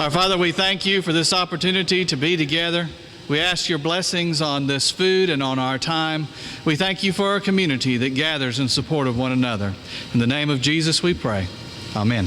Our Father, we thank you for this opportunity to be together. We ask your blessings on this food and on our time. We thank you for our community that gathers in support of one another. In the name of Jesus we pray. Amen.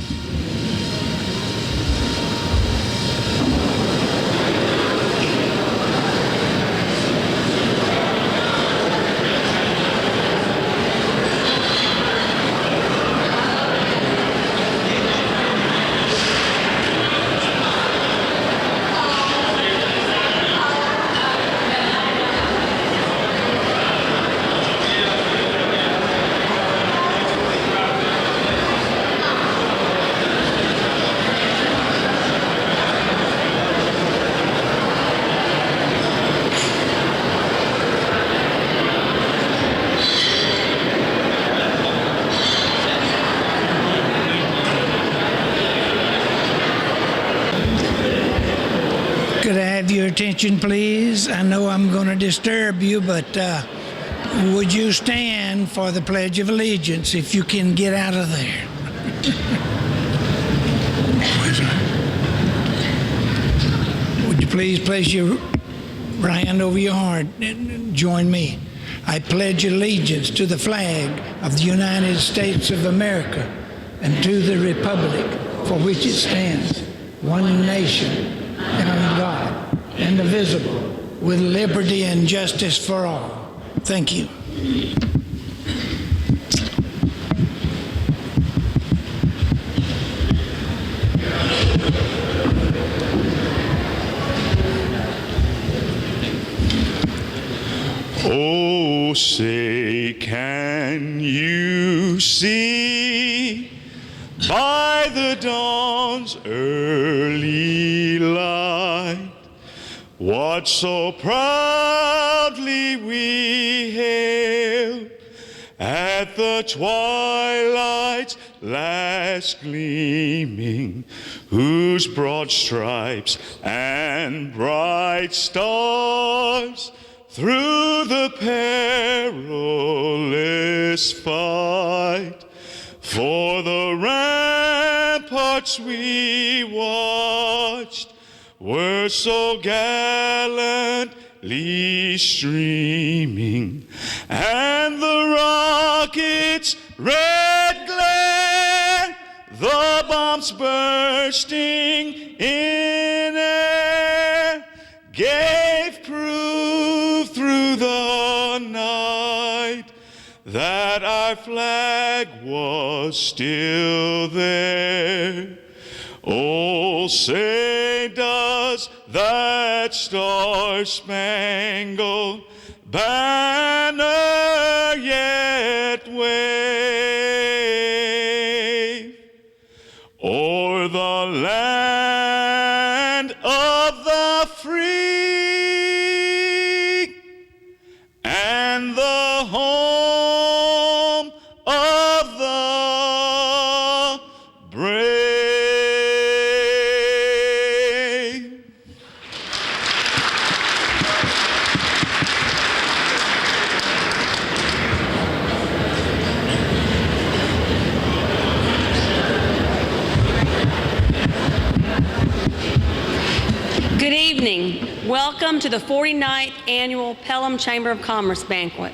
Could I have your attention, please? I know I'm going to disturb you, but would you stand for the Pledge of Allegiance if you can get out of there? Would you please place your right hand over your heart and join me? I pledge allegiance to the flag of the United States of America and to the republic for which it stands, one nation, under God, indivisible, with liberty and justice for all. Thank you. Oh, say, can you see by the dawn's early light what so proudly we hailed at the twilight's last gleaming, whose broad stripes and bright stars through the perilous fight for the ramparts we watched were so gallantly streaming, and the rocket's red glare, the bombs bursting in air, gave proof through the night that our flag was still there. Oh, say, does that star-spangled banner yet wave o'er the land of the free and the home of the brave? Good evening. Welcome to the 49th Annual Pelham Chamber of Commerce Banquet.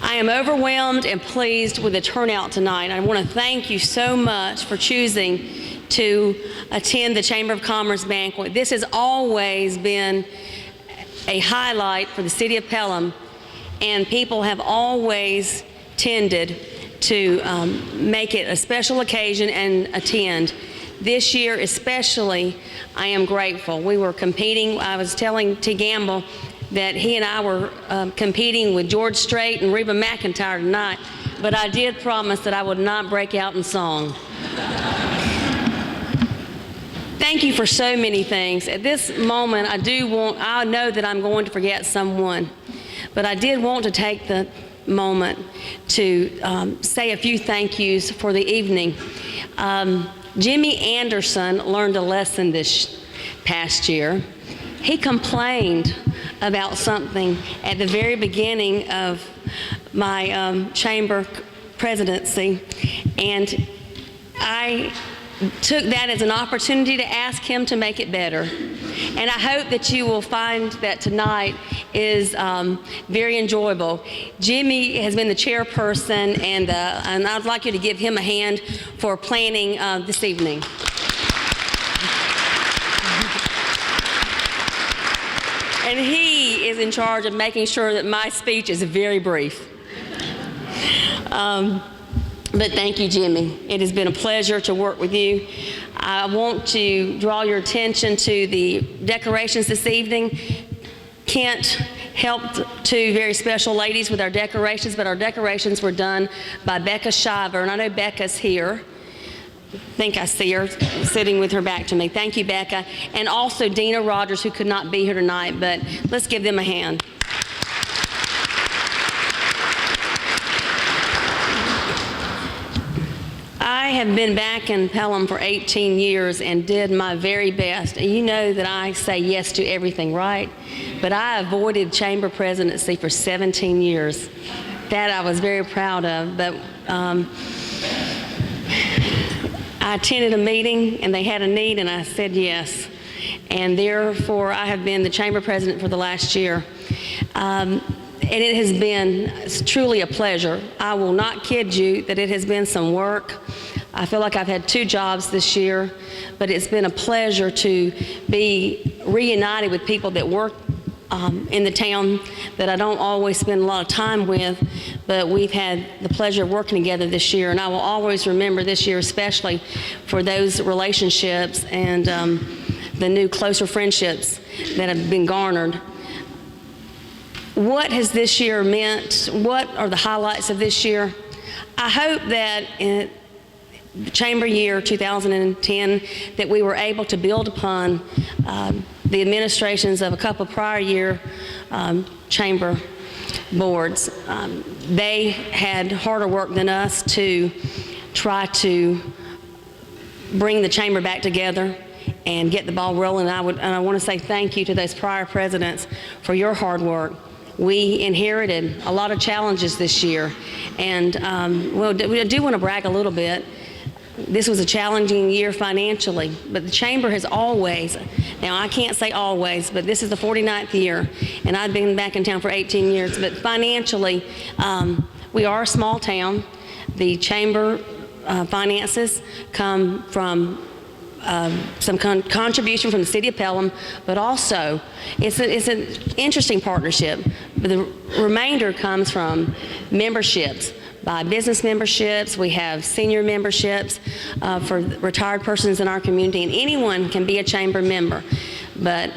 I am overwhelmed and pleased with the turnout tonight. I want to thank you so much for choosing to attend the Chamber of Commerce Banquet. This has always been a highlight for the city of Pelham, and people have always tended to make it a special occasion and attend. This year especially, I am grateful. We were competing. I was telling T. Gamble that he and I were competing with George Strait and Reba McEntire tonight, but I did promise that I would not break out in song. Thank you for so many things. At this moment, I know that I'm going to forget someone, but I did want to take the moment to say a few thank yous for the evening. Jimmy Anderson learned a lesson this past year. He complained about something at the very beginning of my chamber presidency, and I took that as an opportunity to ask him to make it better. And I hope that you will find that tonight is very enjoyable. Jimmy has been the chairperson, and I'd like you to give him a hand for planning this evening. And he is in charge of making sure that my speech is very brief. But thank you, Jimmy. It has been a pleasure to work with you. I want to draw your attention to the decorations this evening. Kent helped two very special ladies with our decorations, but our decorations were done by Becca Shiver, and I know Becca's here. I think I see her sitting with her back to me. Thank you, Becca. And also Dina Rogers, who could not be here tonight, but let's give them a hand. I have been back in Pelham for 18 years and did my very best. You know that I say yes to everything, right? But I avoided chamber presidency for 17 years. That I was very proud of. But I attended a meeting and they had a need and I said yes. And therefore I have been the chamber president for the last year. And it has been truly a pleasure. I will not kid you that it has been some work. I feel like I've had 2 jobs this year, but it's been a pleasure to be reunited with people that work in the town that I don't always spend a lot of time with, but we've had the pleasure of working together this year, and I will always remember this year especially for those relationships and the new closer friendships that have been garnered. What has this year meant? What are the highlights of this year? I hope that in the chamber year 2010 that we were able to build upon the administrations of a couple of prior year chamber boards. They had harder work than us to try to bring the chamber back together and get the ball rolling. And I want to say thank you to those prior presidents for your hard work. We inherited a lot of challenges this year, and well, I do want to brag a little bit. This was a challenging year financially, but the chamber has always, now I can't say always, but this is the 49th year, and I've been back in town for 18 years, but financially, we are a small town. The chamber finances come from some contribution from the city of Pelham, but also it's an interesting partnership. But the remainder comes from memberships. By business memberships, we have senior memberships for retired persons in our community, and anyone can be a chamber member. But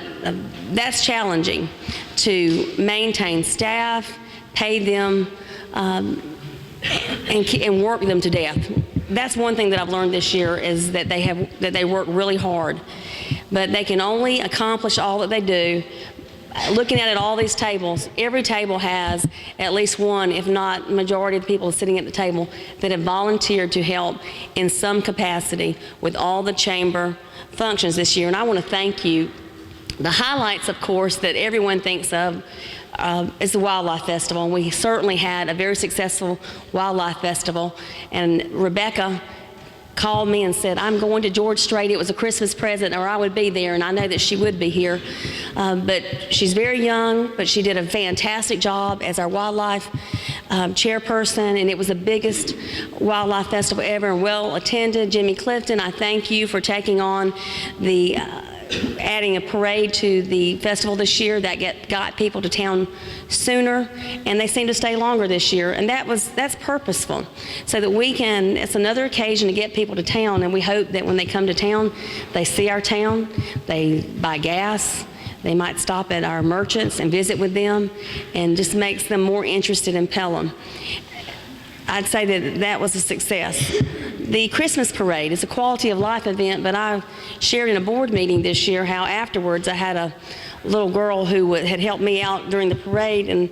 that's challenging to maintain staff, pay them, and work them to death. That's one thing that I've learned this year is that they work really hard, but they can only accomplish all that they do. Looking at all these tables, every table has at least one, if not majority of the people sitting at the table that have volunteered to help in some capacity with all the chamber functions this year. And I want to thank you. The highlights, of course, that everyone thinks of is the Wildlife Festival. And we certainly had a very successful Wildlife Festival. And Rebecca called me and said, I'm going to George Strait. It was a Christmas present, or I would be there, and I know that she would be here. But she's very young, but she did a fantastic job as our wildlife chairperson, and it was the biggest wildlife festival ever and well attended. Jimmy Clifton, I thank you for taking on the adding a parade to the festival this year. That got people to town sooner, and they seem to stay longer this year, and that's purposeful, so that we can, it's another occasion to get people to town, and we hope that when they come to town, they see our town, they buy gas, they might stop at our merchants and visit with them, and just makes them more interested in Pelham. I'd say that was a success. The Christmas parade is a quality of life event, but I shared in a board meeting this year how afterwards I had a little girl who had helped me out during the parade, and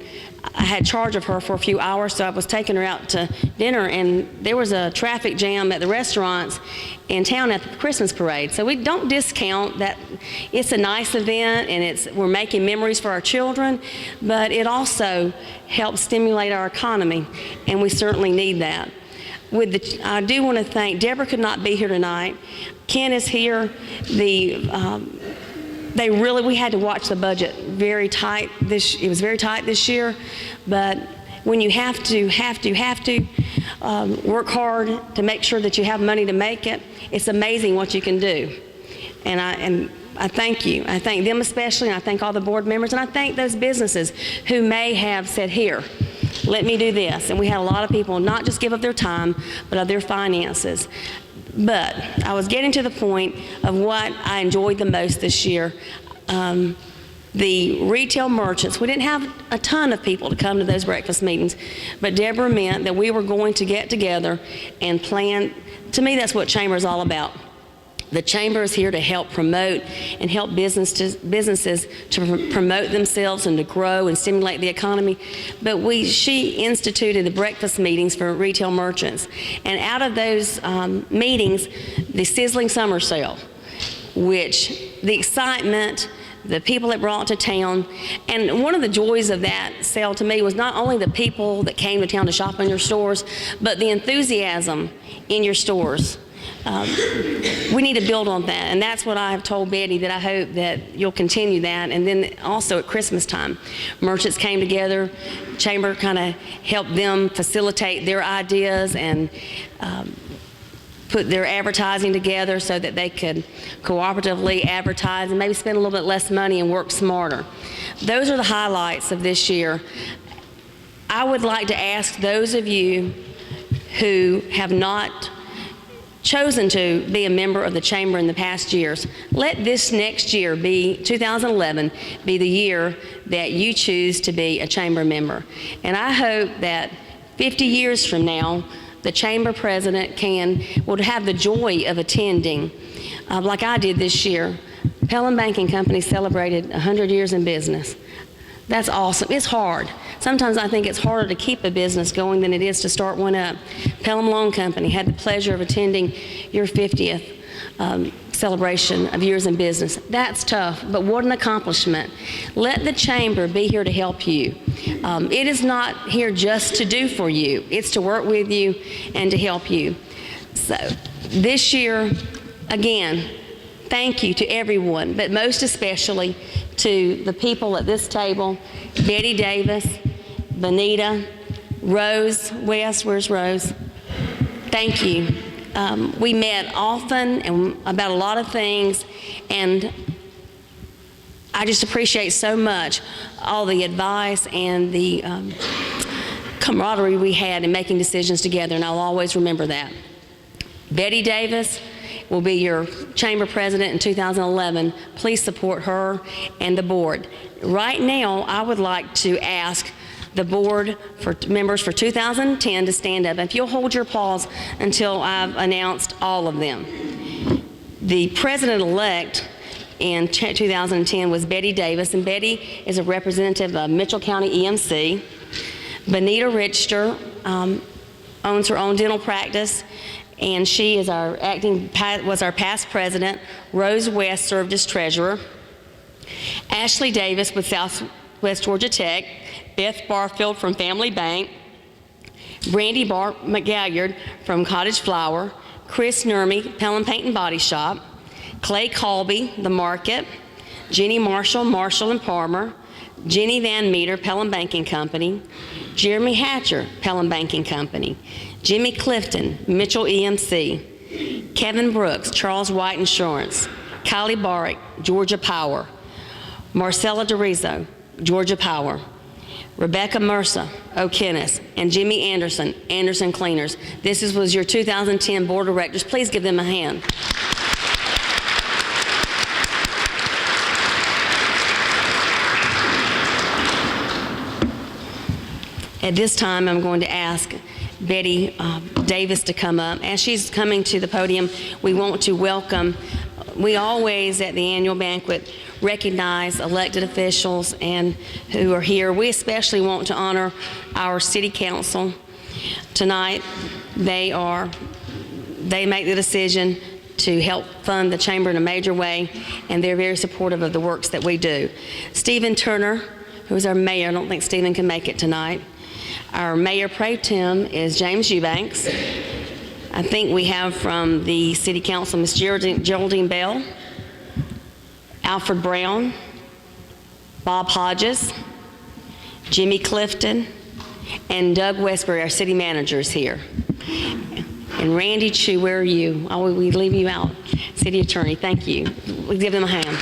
I had charge of her for a few hours, so I was taking her out to dinner, and there was a traffic jam at the restaurants in town at the Christmas parade. So we don't discount that. It's a nice event, and we're making memories for our children, but it also helps stimulate our economy, and we certainly need that. I do want to thank, Deborah could not be here tonight. Ken is here. We had to watch the budget very tight. It was very tight this year, but when you have to work hard to make sure that you have money to make it, it's amazing what you can do. And I thank you. I thank them especially, and I thank all the board members, and I thank those businesses who may have said, here, let me do this. And we had a lot of people not just give up their time, but of their finances. But I was getting to the point of what I enjoyed the most this year. The retail merchants, we didn't have a ton of people to come to those breakfast meetings, but Deborah meant that we were going to get together and plan. To me, that's what Chamber is all about. The Chamber is here to help promote and help businesses to promote themselves and to grow and stimulate the economy. But she instituted the breakfast meetings for retail merchants. And out of those meetings, the Sizzling Summer Sale, which the excitement, the people it brought to town. And one of the joys of that sale to me was not only the people that came to town to shop in your stores, but the enthusiasm in your stores. We need to build on that, and that's what I have told Betty, that I hope that you'll continue that. And then also at Christmas time, merchants came together, Chamber kind of helped them facilitate their ideas and put their advertising together so that they could cooperatively advertise and maybe spend a little bit less money and work smarter. Those are the highlights of this year. I would like to ask those of you who have not chosen to be a member of the Chamber in the past years, let this next year, 2011, be the year that you choose to be a Chamber member. And I hope that 50 years from now, the Chamber president will have the joy of attending, like I did this year. Pelham Banking Company celebrated 100 years in business. That's awesome. It's hard. Sometimes I think it's harder to keep a business going than it is to start one up. Pelham Loan Company had the pleasure of attending your 50th celebration of years in business. That's tough, but what an accomplishment. Let the Chamber be here to help you. It is not here just to do for you. It's to work with you and to help you. So this year, again, thank you to everyone, but most especially to the people at this table, Betty Davis, Benita, Rose West. Where's Rose? Thank you. We met often and about a lot of things, and I just appreciate so much all the advice and the camaraderie we had in making decisions together, and I'll always remember that. Betty Davis will be your Chamber president in 2011. Please support her and the board. Right now, I would like to ask the board members for 2010 to stand up. If you'll hold your applause until I've announced all of them. The president-elect in 2010 was Betty Davis, and Betty is a representative of Mitchell County EMC. Benita Richter owns her own dental practice, and she is was our past president. Rose West served as treasurer. Ashley Davis with Southwest Georgia Tech. Beth Barfield from Family Bank. Brandy McGalliard from Cottage Flower. Chris Nurmi, Pelham Paint and Body Shop. Clay Colby, The Market. Jenny Marshall, Marshall and Palmer. Jenny Van Meter, Pelham Banking Company. Jeremy Hatcher, Pelham Banking Company. Jimmy Clifton, Mitchell EMC. Kevin Brooks, Charles White Insurance. Kylie Barrick, Georgia Power. Marcella DeRizo, Georgia Power. Rebecca Mercer, O'Kennis, and Jimmy Anderson, Anderson Cleaners. This was your 2010 Board of Directors. Please give them a hand. At this time, I'm going to ask Betty Davis to come up. As she's coming to the podium, we want to welcome, we always at the annual banquet recognize elected officials and who are here. We especially want to honor our city council. Tonight, they make the decision to help fund the chamber in a major way, and they're very supportive of the works that we do. Stephen Turner, who's our mayor, I don't think Stephen can make it tonight. Our mayor pro tem is James Eubanks. I think we have from the City Council, Ms. Geraldine Bell, Alfred Brown, Bob Hodges, Jimmy Clifton, and Doug Westbury, our city manager, is here. And Randy Chu, where are you? Oh, we leave you out. City Attorney, thank you. We'll give them a hand.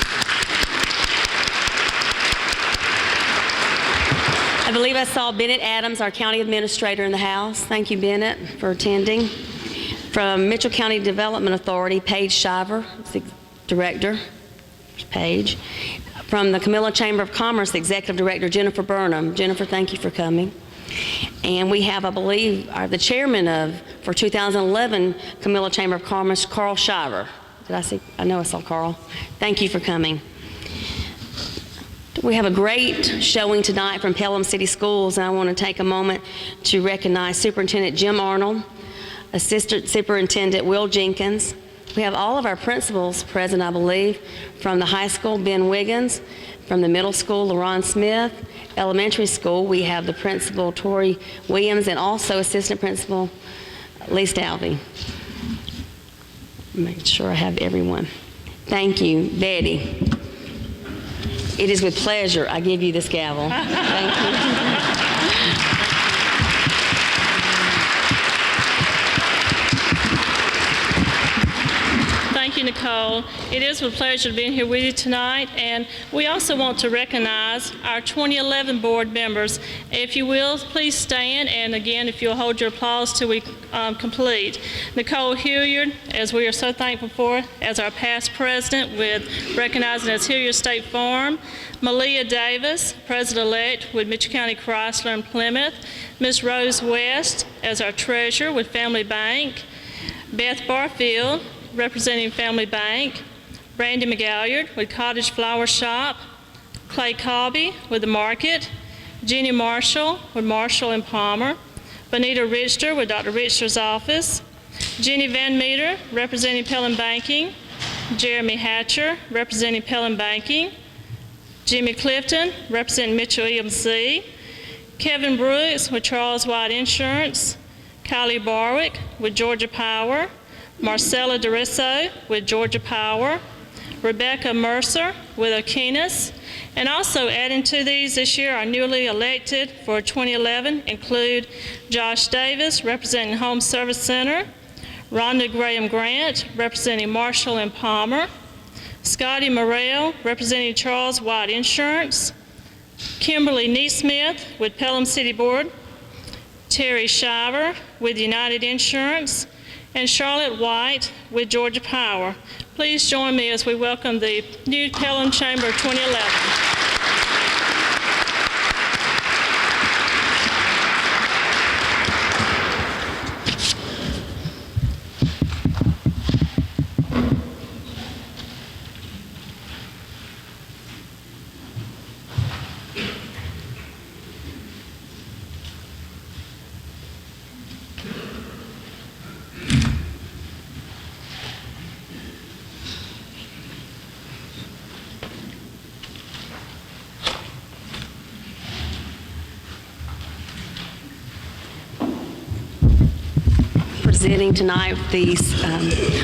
I believe I saw Bennett Adams, our county administrator, in the house. Thank you, Bennett, for attending. From Mitchell County Development Authority, Paige Shiver, the director. Paige. From the Camilla Chamber of Commerce, the executive director, Jennifer Burnham. Jennifer, thank you for coming. And we have, I believe, the chairman of, for 2011, Camilla Chamber of Commerce, Carl Shiver. Did I see? I know I saw Carl. Thank you for coming. We have a great showing tonight from Pelham City Schools, and I want to take a moment to recognize Superintendent Jim Arnold, Assistant Superintendent Will Jenkins. We have all of our principals present, I believe, from the high school, Ben Wiggins, from the middle school, LaRon Smith, elementary school, we have the principal, Tori Williams, and also Assistant Principal Lee Stalvey. Make sure I have everyone. Thank you, Betty. It is with pleasure I give you this gavel. Thank you. Thank you, Nicole. It is with pleasure to be here with you tonight, and we also want to recognize our 2011 board members. If you will, please stand, and again, if you'll hold your applause till we complete. Nicole Hilliard, as we are so thankful for, as our past president, with recognizing as Hilliard State Farm. Malia Davis, president-elect with Mitchell County Chrysler and Plymouth. Ms. Rose West, as our treasurer with Family Bank. Beth Barfield, representing Family Bank. Brandy McGalliard with Cottage Flower Shop. Clay Cobby with The Market. Jeannie Marshall with Marshall and Palmer. Bonita Richter with Dr. Richter's office. Jenny Van Meter, representing Pelham Banking. Jeremy Hatcher, representing Pelham Banking. Jimmy Clifton, representing Mitchell EMC. Kevin Brooks with Charles White Insurance. Kylie Barwick with Georgia Power. Marcella DeRisso with Georgia Power. Rebecca Mercer with Aquinas. And also adding to these this year, our newly elected for 2011 include Josh Davis, representing Home Service Center. Rhonda Graham Grant, representing Marshall and Palmer. Scotty Morrell, representing Charles White Insurance. Kimberly Neesmith with Pelham City Board. Terry Shiver with United Insurance. And Charlotte White with Georgia Power. Please join me as we welcome the new Pelham Chamber 2011. Presenting tonight, the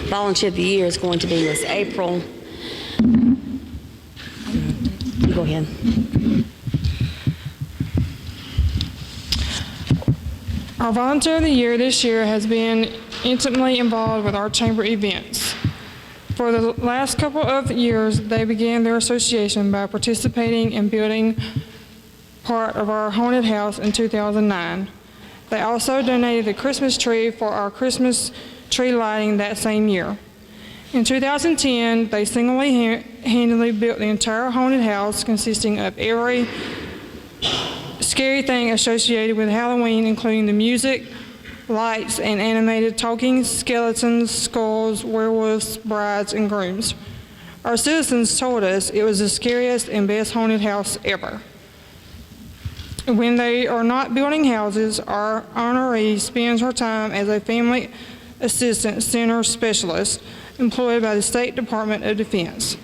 volunteer of the year is going to be Miss April. You go ahead. Our volunteer of the year this year has been intimately involved with our chamber events. For the last couple of years, they began their association by participating in building part of our haunted house in 2009. They also donated the Christmas tree for our Christmas tree lighting that same year. In 2010, they single-handedly built the entire haunted house, consisting of every scary thing associated with Halloween, including the music, lights, and animated talking skeletons, skulls, werewolves, brides, and grooms. Our citizens told us it was the scariest and best haunted house ever. When they are not building houses, our honoree spends her time as a family assistant center specialist employed by the State Department of Defense.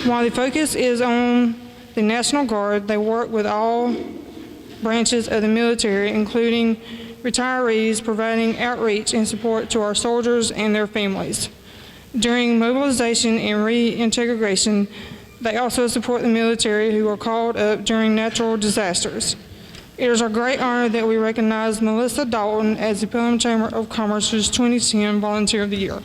While the focus is on the National Guard, they work with all branches of the military, including retirees, providing outreach and support to our soldiers and their families. During mobilization and reintegration, they also support the military who are called up during natural disasters. It is our great honor that we recognize Melissa Dalton as the Pelham Chamber of Commerce's 2010 Volunteer of the Year.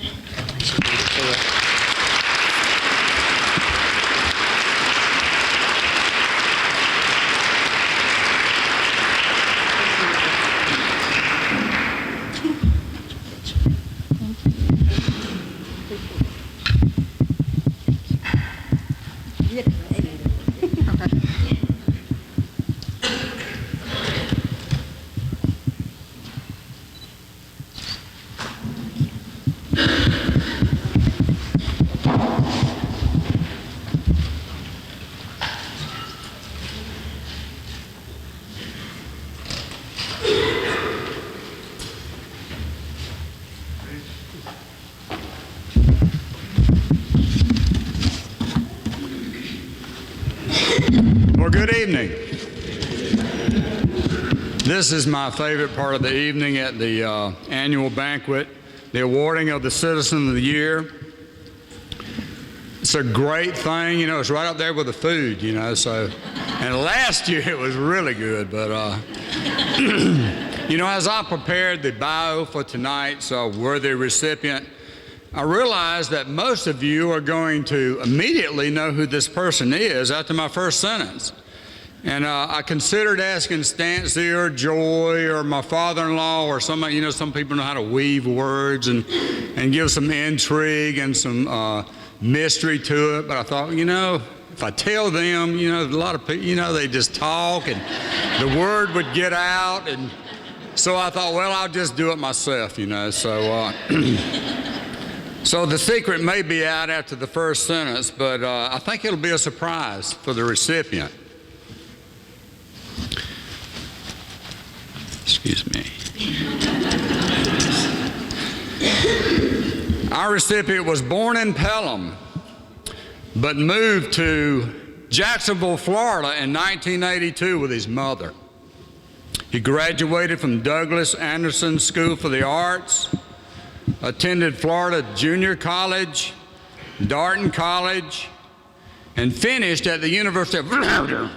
Well, good evening. This is my favorite part of the evening at the annual banquet, the awarding of the Citizen of the Year. It's a great thing, you know, it's right up there with the food, you know, so, and last year it was really good, but, you know, as I prepared the bio for tonight's worthy recipient, I realized that most of you are going to immediately know who this person is after my first sentence. And I considered asking Stancy or Joy or my father-in-law or somebody, you know, some people know how to weave words and give some intrigue and some mystery to it. But I thought, you know, if I tell them, you know, a lot of people, you know, they just talk and the word would get out. And so I thought, well, I'll just do it myself, you know. So, so the secret may be out after the first sentence, but I think it'll be a surprise for the recipient. Excuse me. Our recipient was born in Pelham, but moved to Jacksonville, Florida in 1982 with his mother. He graduated from Douglas Anderson School for the Arts, attended Florida Junior College, Darton College, and finished at the University of Florida.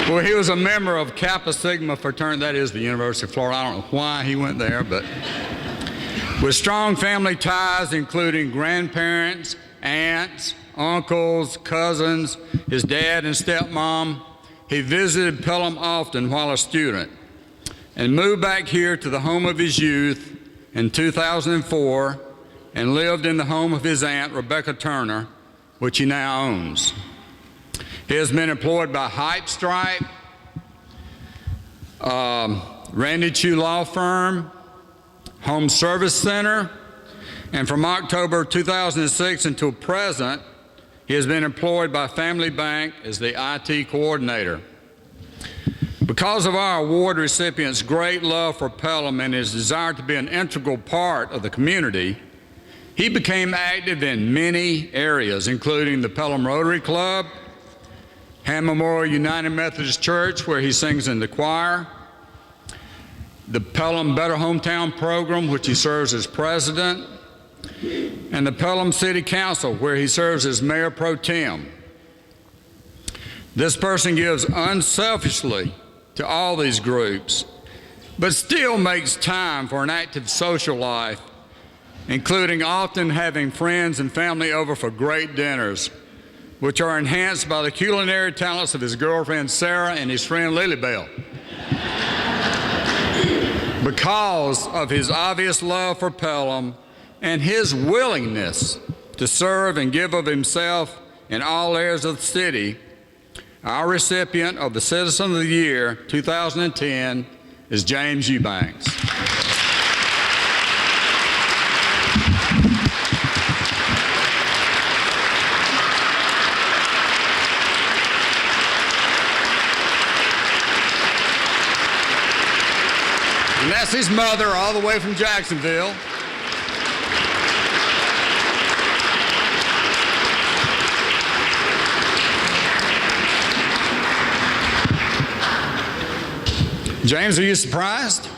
Well, he was a member of Kappa Sigma fraternity, that is the University of Florida. I don't know why he went there, but with strong family ties, including grandparents, aunts, uncles, cousins, his dad and stepmom, he visited Pelham often while a student and moved back here to the home of his youth in 2004 and lived in the home of his aunt, Rebecca Turner, which he now owns. He has been employed by Hype Stripe, Randy Chu Law Firm, Home Service Center, and from October 2006 until present, he has been employed by Family Bank as the IT coordinator. Because of our award recipient's great love for Pelham and his desire to be an integral part of the community, he became active in many areas, including the Pelham Rotary Club, Ham Memorial United Methodist Church, where he sings in the choir, the Pelham Better Hometown Program, which he serves as president, and the Pelham City Council, where he serves as mayor pro tem. This person gives unselfishly to all these groups, but still makes time for an active social life, including often having friends and family over for great dinners, which are enhanced by the culinary talents of his girlfriend Sarah and his friend Lilybell. Because of his obvious love for Pelham and his willingness to serve and give of himself in all areas of the city, our recipient of the Citizen of the Year 2010 is James Eubanks. And that's his mother, all the way from Jacksonville. James, are you surprised?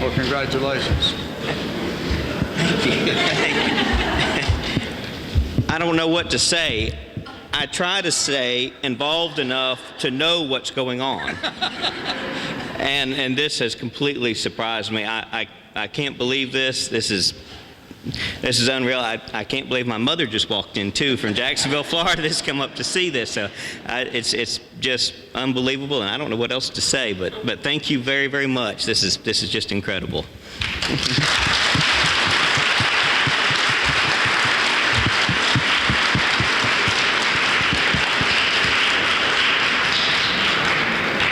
Well, congratulations. I don't know what to say. I try to say involved enough to know what's going on. And this has completely surprised me. I can't believe this. This is unreal. I can't believe my mother just walked in too from Jacksonville, Florida, to come up to see this. So it's just unbelievable, and I don't know what else to say. But thank you very, very much. This is just incredible.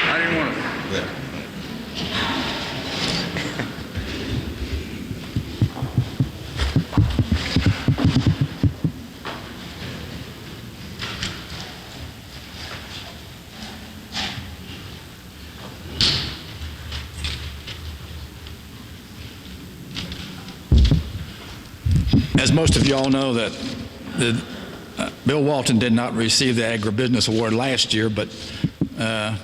I didn't want to. As most of you all know, that Bill Walton did not receive the Agribusiness Award last year, but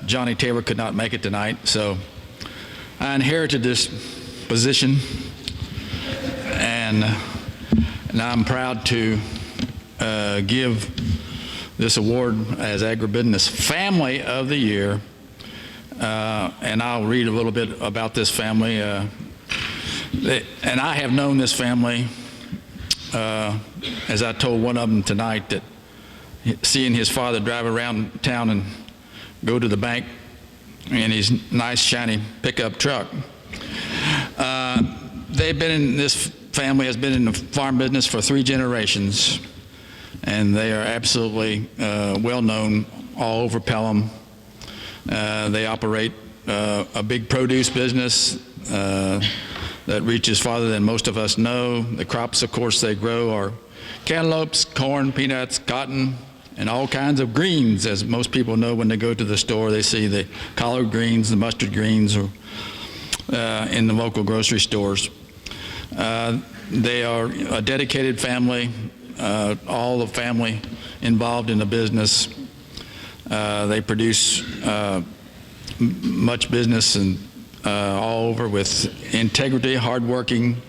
Johnny Taylor could not make it tonight, so I inherited this position, and I'm proud to give this award as Agribusiness Family of the Year, and I'll read a little bit about this family. And I have known this family, as I told one of them tonight, that seeing his father drive around town and go to the bank in his nice shiny pickup truck. This family has been in the farm business for 3 generations, and they are absolutely well known all over Pelham. They operate a big produce business that reaches farther than most of us know. The crops, of course, they grow are cantaloupes, corn, peanuts, cotton, and all kinds of greens. As most people know, when they go to the store, they see the collard greens, the mustard greens, or in the local grocery stores. They are a dedicated family, all the family involved in the business. They produce much business and all over with integrity, hardworking,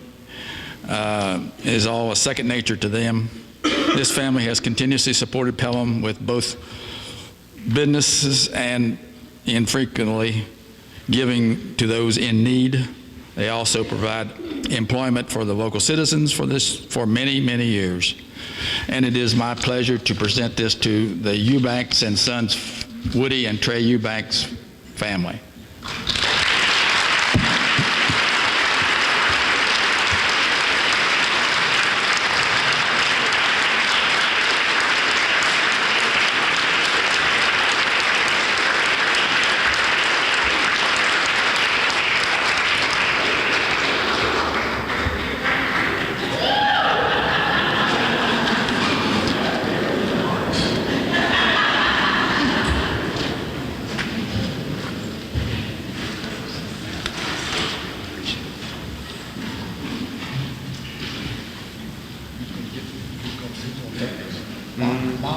is all a second nature to them. This family has continuously supported Pelham with both businesses and infrequently giving to those in need. They also provide employment for the local citizens for many, many years. And it is my pleasure to present this to the Eubanks and Sons, Woody and Trey Eubanks family.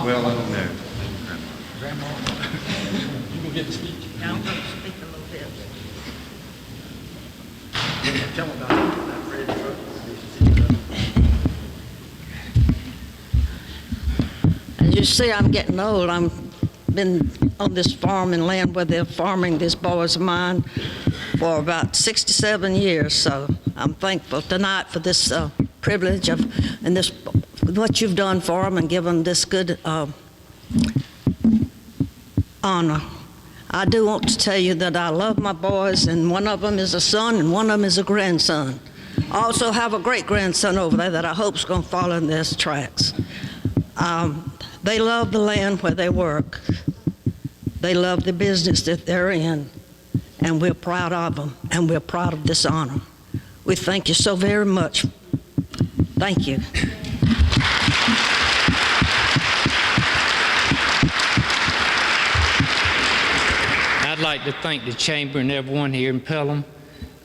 Well, I don't know. Grandma, you gonna get the speech? Now I'm going to speak a little bit. Tell them about Fred. As you see, I'm getting old. I've been on this farm and land where they're farming these boys of mine for about 67 years. So I'm thankful tonight for this privilege of and this what you've done for them and given this good honor. I do want to tell you that I love my boys, and one of them is a son and one of them is a grandson. I also have a great-grandson over there that I hope is going to follow in their tracks. They love the land where they work. They love the business that they're in, and we're proud of them, and we're proud of this honor. We thank you so very much. Thank you. I'd like to thank the Chamber and everyone here in Pelham.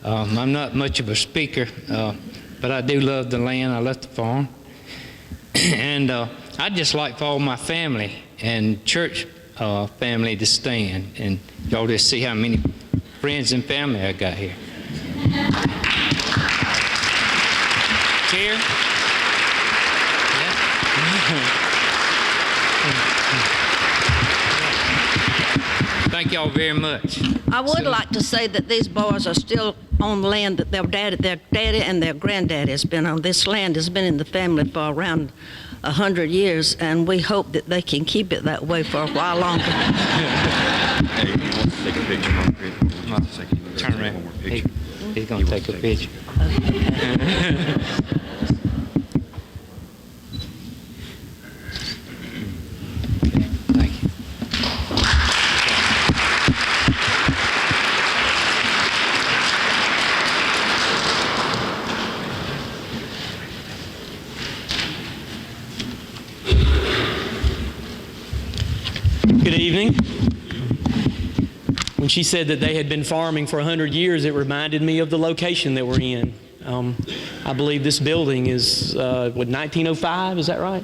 I'm not much of a speaker, but I do love the land. I love the farm. And I'd just like for all my family and church family to stand, and y'all just see how many friends and family I got here. Chair? Yeah. Thank y'all very much. I would like to say that these boys are still on land that their daddy and their granddaddy has been on. This land has been in the family for around 100 years, and we hope that they can keep it that way for a while longer. Hey, he wants to take a picture. Turn around. He's going to take a picture. Thank you. Good evening. When she said that they had been farming for 100 years, it reminded me of the location that we're in. I believe this building is, 1905, is that right?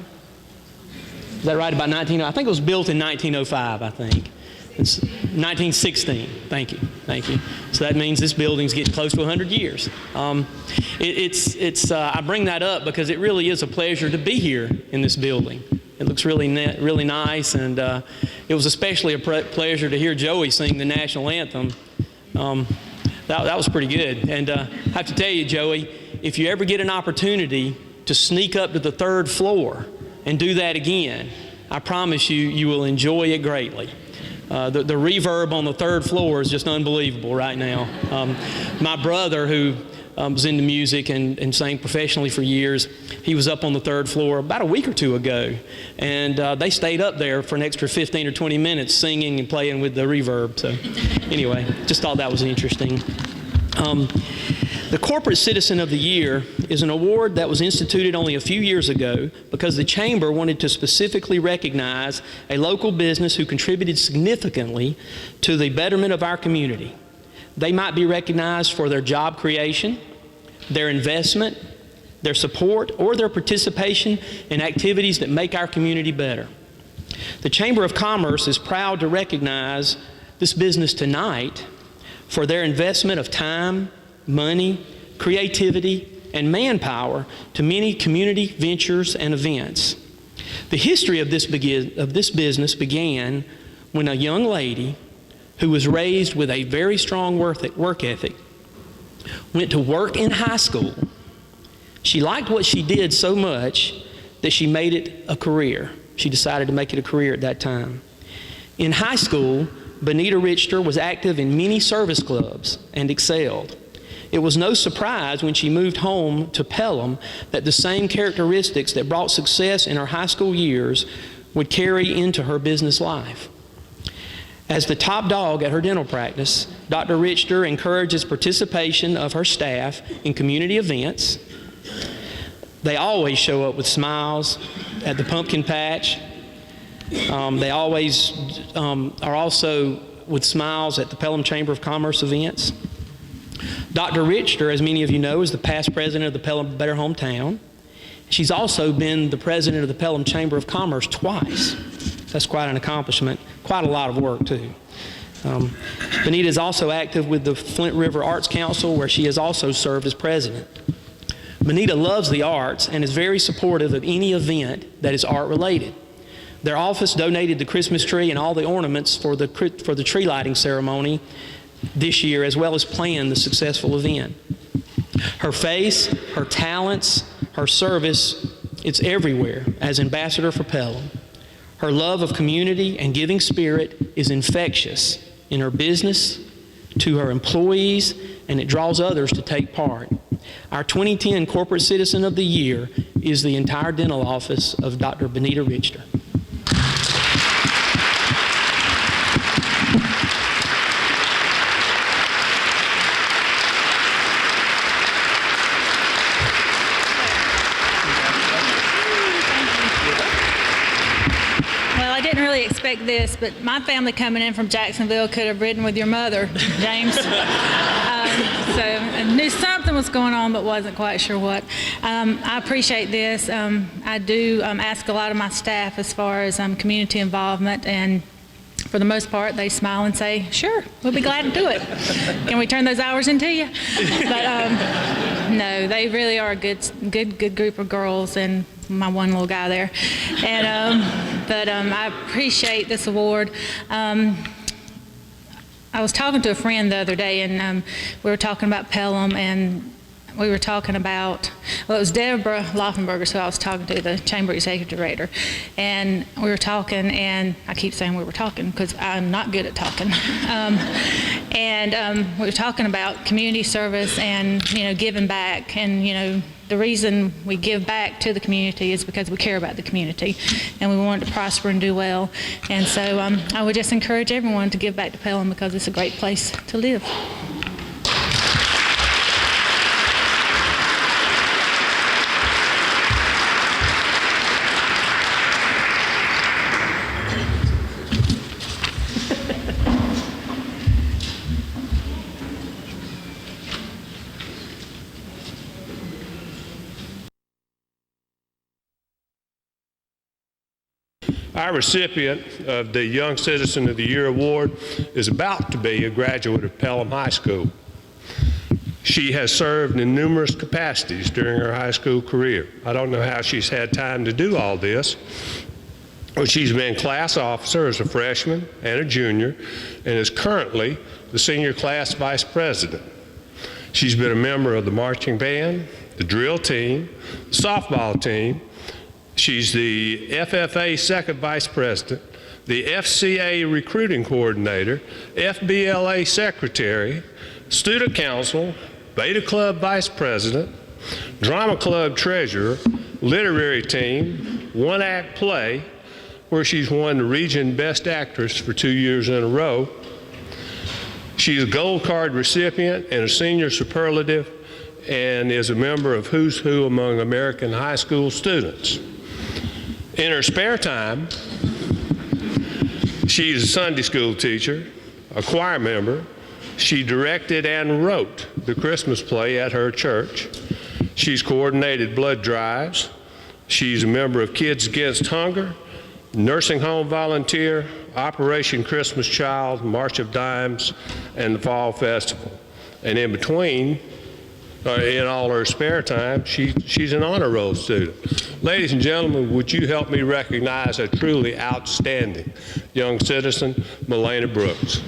Is that right, about 1905? I think it was built in 1905, I think. It's 1916, thank you. So that means this building's getting close to 100 years. I bring that up because it really is a pleasure to be here in this building. It looks really nice, and it was especially a pleasure to hear Joey sing the national anthem. That was pretty good. And I have to tell you, Joey, if you ever get an opportunity to sneak up to the 3rd floor and do that again, I promise you will enjoy it greatly. The reverb on the 3rd floor is just unbelievable right now. My brother, who was into music and sang professionally for years, he was up on the 3rd floor about a week or two ago, and they stayed up there for an extra 15 or 20 minutes singing and playing with the reverb. So anyway, just thought that was interesting. The Corporate Citizen of the Year is an award that was instituted only a few years ago because the Chamber wanted to specifically recognize a local business who contributed significantly to the betterment of our community. They might be recognized for their job creation, their investment, their support, or their participation in activities that make our community better. The Chamber of Commerce is proud to recognize this business tonight for their investment of time, money, creativity, and manpower to many community ventures and events. The history of this business began when a young lady who was raised with a very strong work ethic went to work in high school. She liked what she did so much that she made it a career. She decided to make it a career at that time. In high school, Benita Richter was active in many service clubs and excelled. It was no surprise when she moved home to Pelham that the same characteristics that brought success in her high school years would carry into her business life. As the top dog at her dental practice, Dr. Richter encourages participation of her staff in community events. They always show up with smiles at the pumpkin patch. They always are also with smiles at the Pelham Chamber of Commerce events. Dr. Richter, as many of you know, is the past president of the Pelham Better Hometown. She's also been the president of the Pelham Chamber of Commerce twice. That's quite an accomplishment, quite a lot of work too. Benita is also active with the Flint River Arts Council, where she has also served as president. Benita loves the arts and is very supportive of any event that is art related. Their office donated the Christmas tree and all the ornaments for the tree lighting ceremony this year, as well as planned the successful event. Her face, her talents, her service, it's everywhere as ambassador for Pelham. Her love of community and giving spirit is infectious in her business, to her employees, and it draws others to take part. Our 2010 Corporate Citizen of the Year is the entire dental office of Dr. Benita Richter. Expect this, but my family coming in from Jacksonville could have ridden with your mother, James. I knew something was going on, but wasn't quite sure what. I appreciate this. I do ask a lot of my staff as far as community involvement, and for the most part, they smile and say, "Sure, we'll be glad to do it. Can we turn those hours into you?" But no, they really are a good group of girls, and my one little guy there. And but I appreciate this award. I was talking to a friend the other day, and we were talking about Pelham, and we were talking about, well, it was Deborah Laufenberger, who I was talking to, the Chamber Executive Director. And we were talking, and I keep saying we were talking because I'm not good at talking. We were talking about community service and, giving back. And, the reason we give back to the community is because we care about the community and we want it to prosper and do well. And so I would just encourage everyone to give back to Pelham because it's a great place to live. Our recipient of the Young Citizen of the Year Award is about to be a graduate of Pelham High School. She has served in numerous capacities during her high school career. I don't know how she's had time to do all this, but she's been class officer as a freshman and a junior and is currently the senior class vice president. She's been a member of the marching band, the drill team, the softball team. She's the FFA second vice president, the FCA recruiting coordinator, FBLA secretary, student council, Beta Club vice president, drama club treasurer, literary team, one-act play, where she's won the region best actress for 2 years in a row. She's a gold card recipient and a senior superlative, and is a member of Who's Who among American high school students. In her spare time, she's a Sunday school teacher, a choir member. She directed and wrote the Christmas play at her church. She's coordinated blood drives. She's a member of Kids Against Hunger, nursing home volunteer, Operation Christmas Child, March of Dimes, and the Fall Festival. And in between, in all her spare time, she's an honor roll student. Ladies and gentlemen, would you help me recognize a truly outstanding young citizen, Melena Brooks.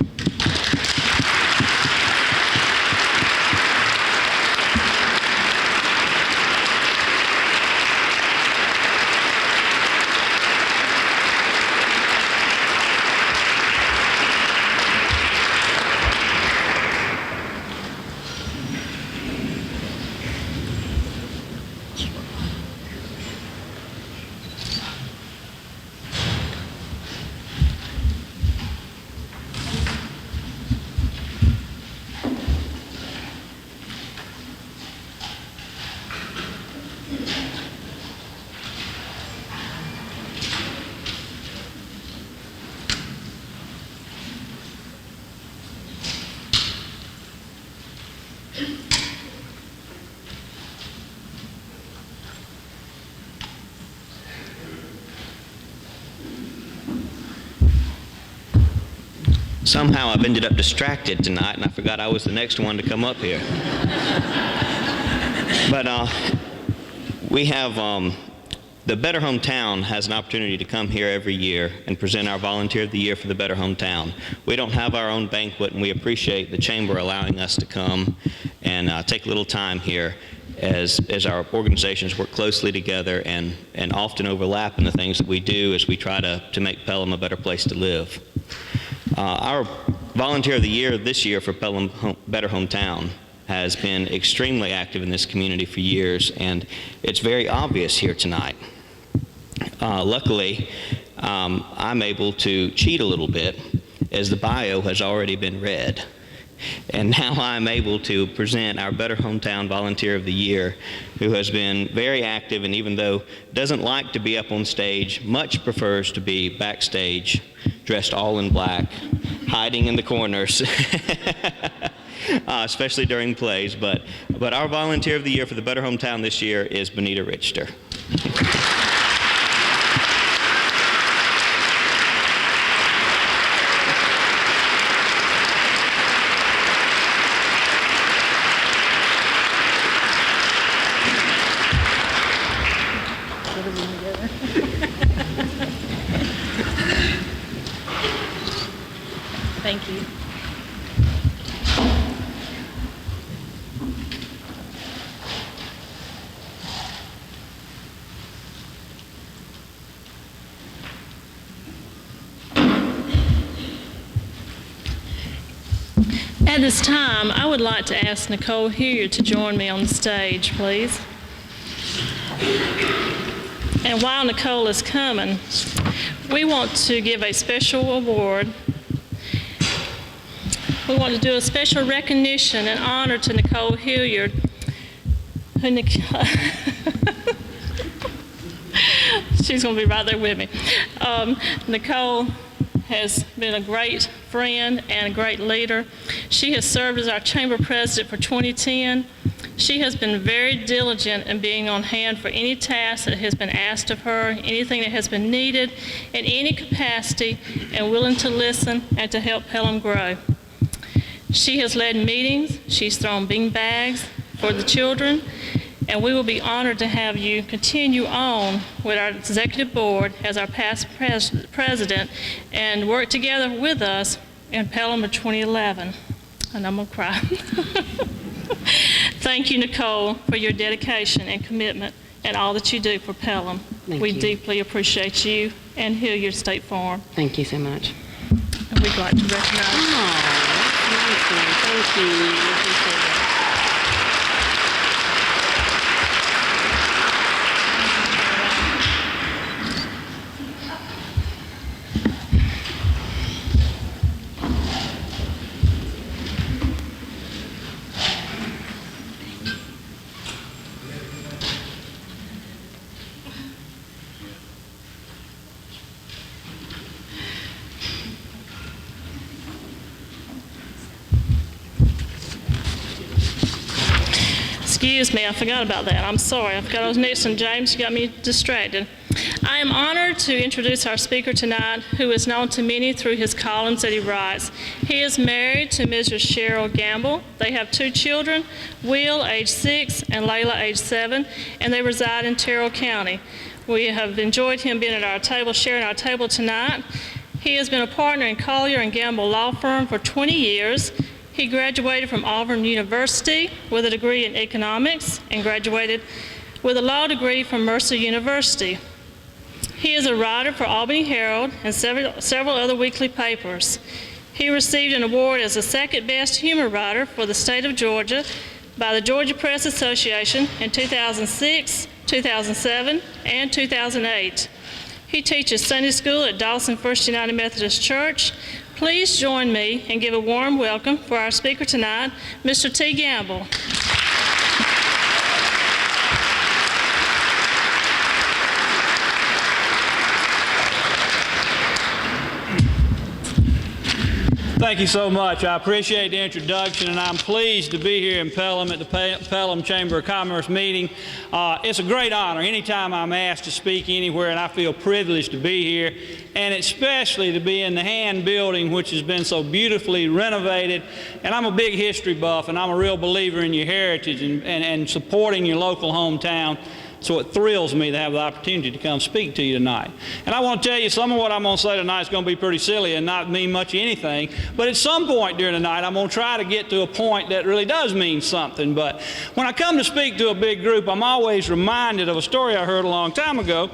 Somehow I've ended up distracted tonight, and I forgot I was the next one to come up here. But we have, the Better Hometown has an opportunity to come here every year and present our Volunteer of the Year for the Better Hometown. We don't have our own banquet, and we appreciate the Chamber allowing us to come and take a little time here as our organizations work closely together and often overlap in the things that we do as we try to make Pelham a better place to live. Our Volunteer of the Year this year for Pelham Better Hometown has been extremely active in this community for years, and it's very obvious here tonight. Luckily, I'm able to cheat a little bit as the bio has already been read. And now I'm able to present our Better Hometown Volunteer of the Year, who has been very active, and even though doesn't like to be up on stage, much prefers to be backstage, dressed all in black, hiding in the corners. especially during plays. But our Volunteer of the Year for the Better Hometown this year is Benita Richter. Thank you. At this time, I would like to ask Nicole Hilliard to join me on the stage, please. And while Nicole is coming, we want to give a special award. We want to do a special recognition and honor to Nicole Hilliard, who she's going to be right there with me. Nicole has been a great friend and a great leader. She has served as our chamber president for 2010. She has been very diligent in being on hand for any task that has been asked of her, anything that has been needed in any capacity, and willing to listen and to help Pelham grow. She has led meetings, she's thrown bean bags for the children, and we will be honored to have you continue on with our executive board as our past president and work together with us in Pelham of 2011. And I'm gonna cry. Thank you, Nicole, for your dedication and commitment and all that you do for Pelham. We deeply appreciate you and Hilliard State Farm. Thank you so much. And we'd like to recognize Thank you. Excuse me, I forgot about that. I'm sorry. I forgot I was next to James. You got me distracted. I am honored to introduce our speaker tonight, who is known to many through his columns that he writes. He is married to Mrs. Cheryl Gamble. They have 2 children, Will, age 6, and Layla, age 7, and they reside in Terrell County. We have enjoyed him being at our table, sharing our table tonight. He has been a partner in Collier and Gamble Law Firm for 20 years. He graduated from Auburn University with a degree in economics and graduated with a law degree from Mercer University. He is a writer for Albany Herald and several other weekly papers. He received an award as the second best humor writer for the state of Georgia by the Georgia Press Association in 2006, 2007, and 2008. He teaches Sunday school at Dawson First United Methodist Church. Please join me and give a warm welcome for our speaker tonight, Mr. T. Gamble. Thank you so much. I appreciate the introduction, and I'm pleased to be here in Pelham at the Pelham Chamber of Commerce meeting. It's a great honor anytime I'm asked to speak anywhere, and I feel privileged to be here, and especially to be in the Hand building, which has been so beautifully renovated. And I'm a big history buff, and I'm a real believer in your heritage and supporting your local hometown. So it thrills me to have the opportunity to come speak to you tonight. And I want to tell you, some of what I'm going to say tonight is going to be pretty silly and not mean much of anything. But at some point during the night, I'm going to try to get to a point that really does mean something. But when I come to speak to a big group, I'm always reminded of a story I heard a long time ago